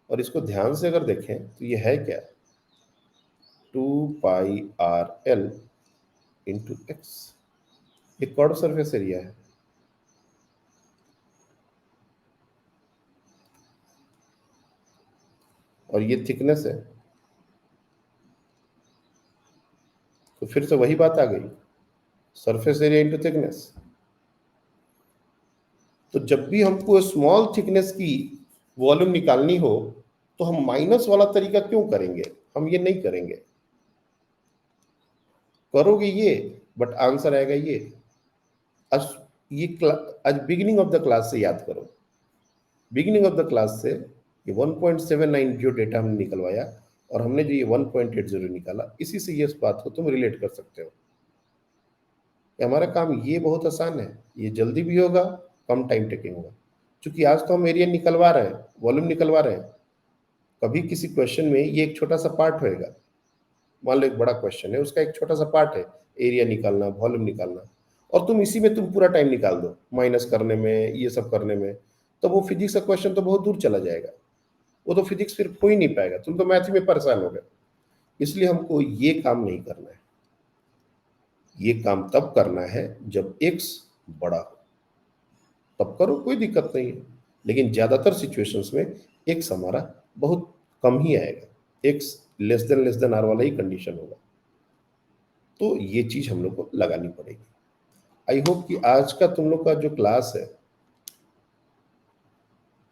[SPEAKER 1] और इसको ध्यान से अगर देखें तो ये है क्या, 2πrl इंटू एक्स। ये कर्व सरफेस एरिया है। और ये थिकनेस है, तो फिर से वही बात आ गई, सरफेस एरिया इंटू थिकनेस। तो जब भी हमको स्मॉल थिकनेस की वॉल्यूम निकालनी हो तो हम माइनस वाला तरीका क्यों करेंगे? हम ये नहीं करेंगे। करोगे ये, बट आंसर आएगा ये। आज आज बिगिनिंग ऑफ द क्लास से याद करो। बिगिनिंग ऑफ द क्लास से ये 1.79 जो डेटा हमने निकलवाया और हमने जो ये 1.80 निकाला, इसी से ये इस बात को तुम रिलेट कर सकते हो कि हमारा काम ये बहुत आसान है, ये जल्दी भी होगा, कम टाइम टेकिंग होगा। क्योंकि आज तो हम एरिया निकलवा रहे हैं, वॉल्यूम निकलवा रहे हैं। कभी किसी क्वेश्चन में ये एक छोटा सा पार्ट होएगा। मान लो एक बड़ा क्वेश्चन है, उसका एक छोटा सा पार्ट है एरिया निकालना, वॉल्यूम निकालना, और तुम इसी में तुम पूरा टाइम निकाल दो माइनस करने में, ये सब करने में, तो वो फिजिक्स का क्वेश्चन तो बहुत दूर चला जाएगा। वो तो फिजिक्स फिर हो ही नहीं पाएगा, तुम तो मैथ में परेशान हो गए। इसलिए हमको ये काम नहीं करना है। ये काम तब करना है जब एक्स बड़ा हो, तब करो, कोई दिक्कत नहीं है। लेकिन ज्यादातर सिचुएशंस में एक्स हमारा बहुत कम ही आएगा, एक्स लेस देन आर वाला ही कंडीशन होगा। तो ये चीज हम लोग को लगानी पड़ेगी। आई होप कि आज का तुम लोग का जो क्लास है,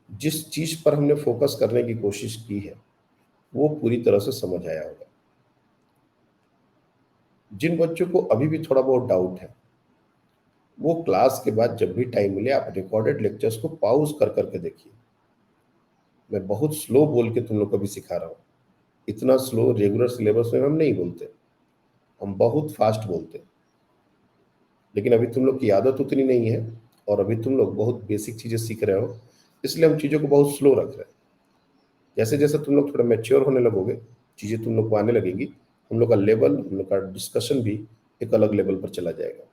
[SPEAKER 1] जिस चीज पर हमने फोकस करने की कोशिश की है, वो पूरी तरह से समझ आया होगा। जिन बच्चों को अभी भी थोड़ा बहुत डाउट है, वो क्लास के बाद जब भी टाइम मिले आप रिकॉर्डेड लेक्चर्स को पॉज कर करके देखिए। मैं बहुत स्लो बोल के तुम लोग को भी सिखा रहा हूँ। इतना स्लो रेगुलर सिलेबस में हम नहीं बोलते, हम बहुत फास्ट बोलते हैं। लेकिन अभी तुम लोग की आदत उतनी नहीं है और अभी तुम लोग बहुत बेसिक चीजें सीख रहे हो, इसलिए हम चीजों को बहुत स्लो रख रहे हैं। जैसे जैसे तुम लोग थोड़ा मैच्योर होने लगोगे, चीजें तुम लोग को आने लगेंगी, हम लोग का लेवल, हम लोग का डिस्कशन भी एक अलग लेवल पर चला जाएगा।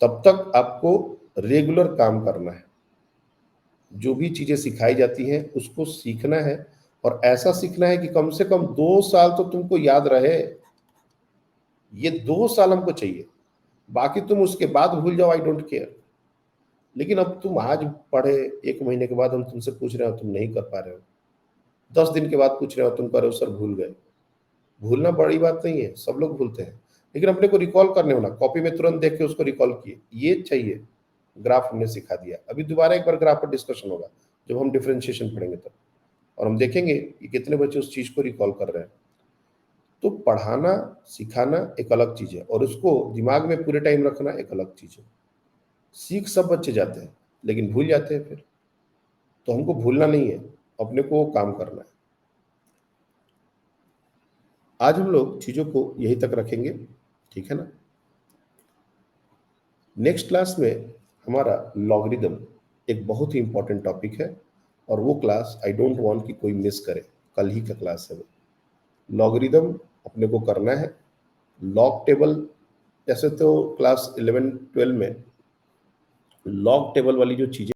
[SPEAKER 1] तब तक आपको रेगुलर काम करना है। जो भी चीजें सिखाई जाती हैं उसको सीखना है, और ऐसा सीखना है कि कम से कम 2 साल तो तुमको याद रहे। ये 2 साल हमको चाहिए, बाकी तुम उसके बाद भूल जाओ, आई डोंट केयर। लेकिन अब तुम आज पढ़े, 1 महीने के बाद हम तुमसे पूछ रहे हो, तुम नहीं कर पा रहे हो। 10 दिन के बाद पूछ रहे हो, तुम कह रहे हो सर भूल गए। भूलना बड़ी बात नहीं है, सब लोग भूलते हैं। लेकिन अपने को रिकॉल करने होना, कॉपी में तुरंत देख के उसको रिकॉल किए, ये चाहिए। ग्राफ हमने सिखा दिया, अभी दोबारा एक बार ग्राफ पर डिस्कशन होगा जब हम डिफरेंशिएशन पढ़ेंगे तब, और हम देखेंगे कि कितने बच्चे उस चीज को रिकॉल कर रहे हैं। तो पढ़ाना सिखाना एक अलग चीज है, और उसको दिमाग में पूरे टाइम रखना एक अलग चीज है। सीख सब बच्चे जाते हैं, लेकिन भूल जाते हैं फिर। तो हमको भूलना नहीं है, अपने को वो काम करना है। आज हम लोग चीजों को यही तक रखेंगे, ठीक है ना। नेक्स्ट क्लास में हमारा लॉगरिदम एक बहुत ही इंपॉर्टेंट टॉपिक है, और वो क्लास आई डोंट वांट कि कोई मिस करे। कल ही का क्लास है वो। लॉगरिदम अपने को करना है। लॉग टेबल, जैसे तो क्लास 11 12 में लॉग टेबल वाली जो चीजें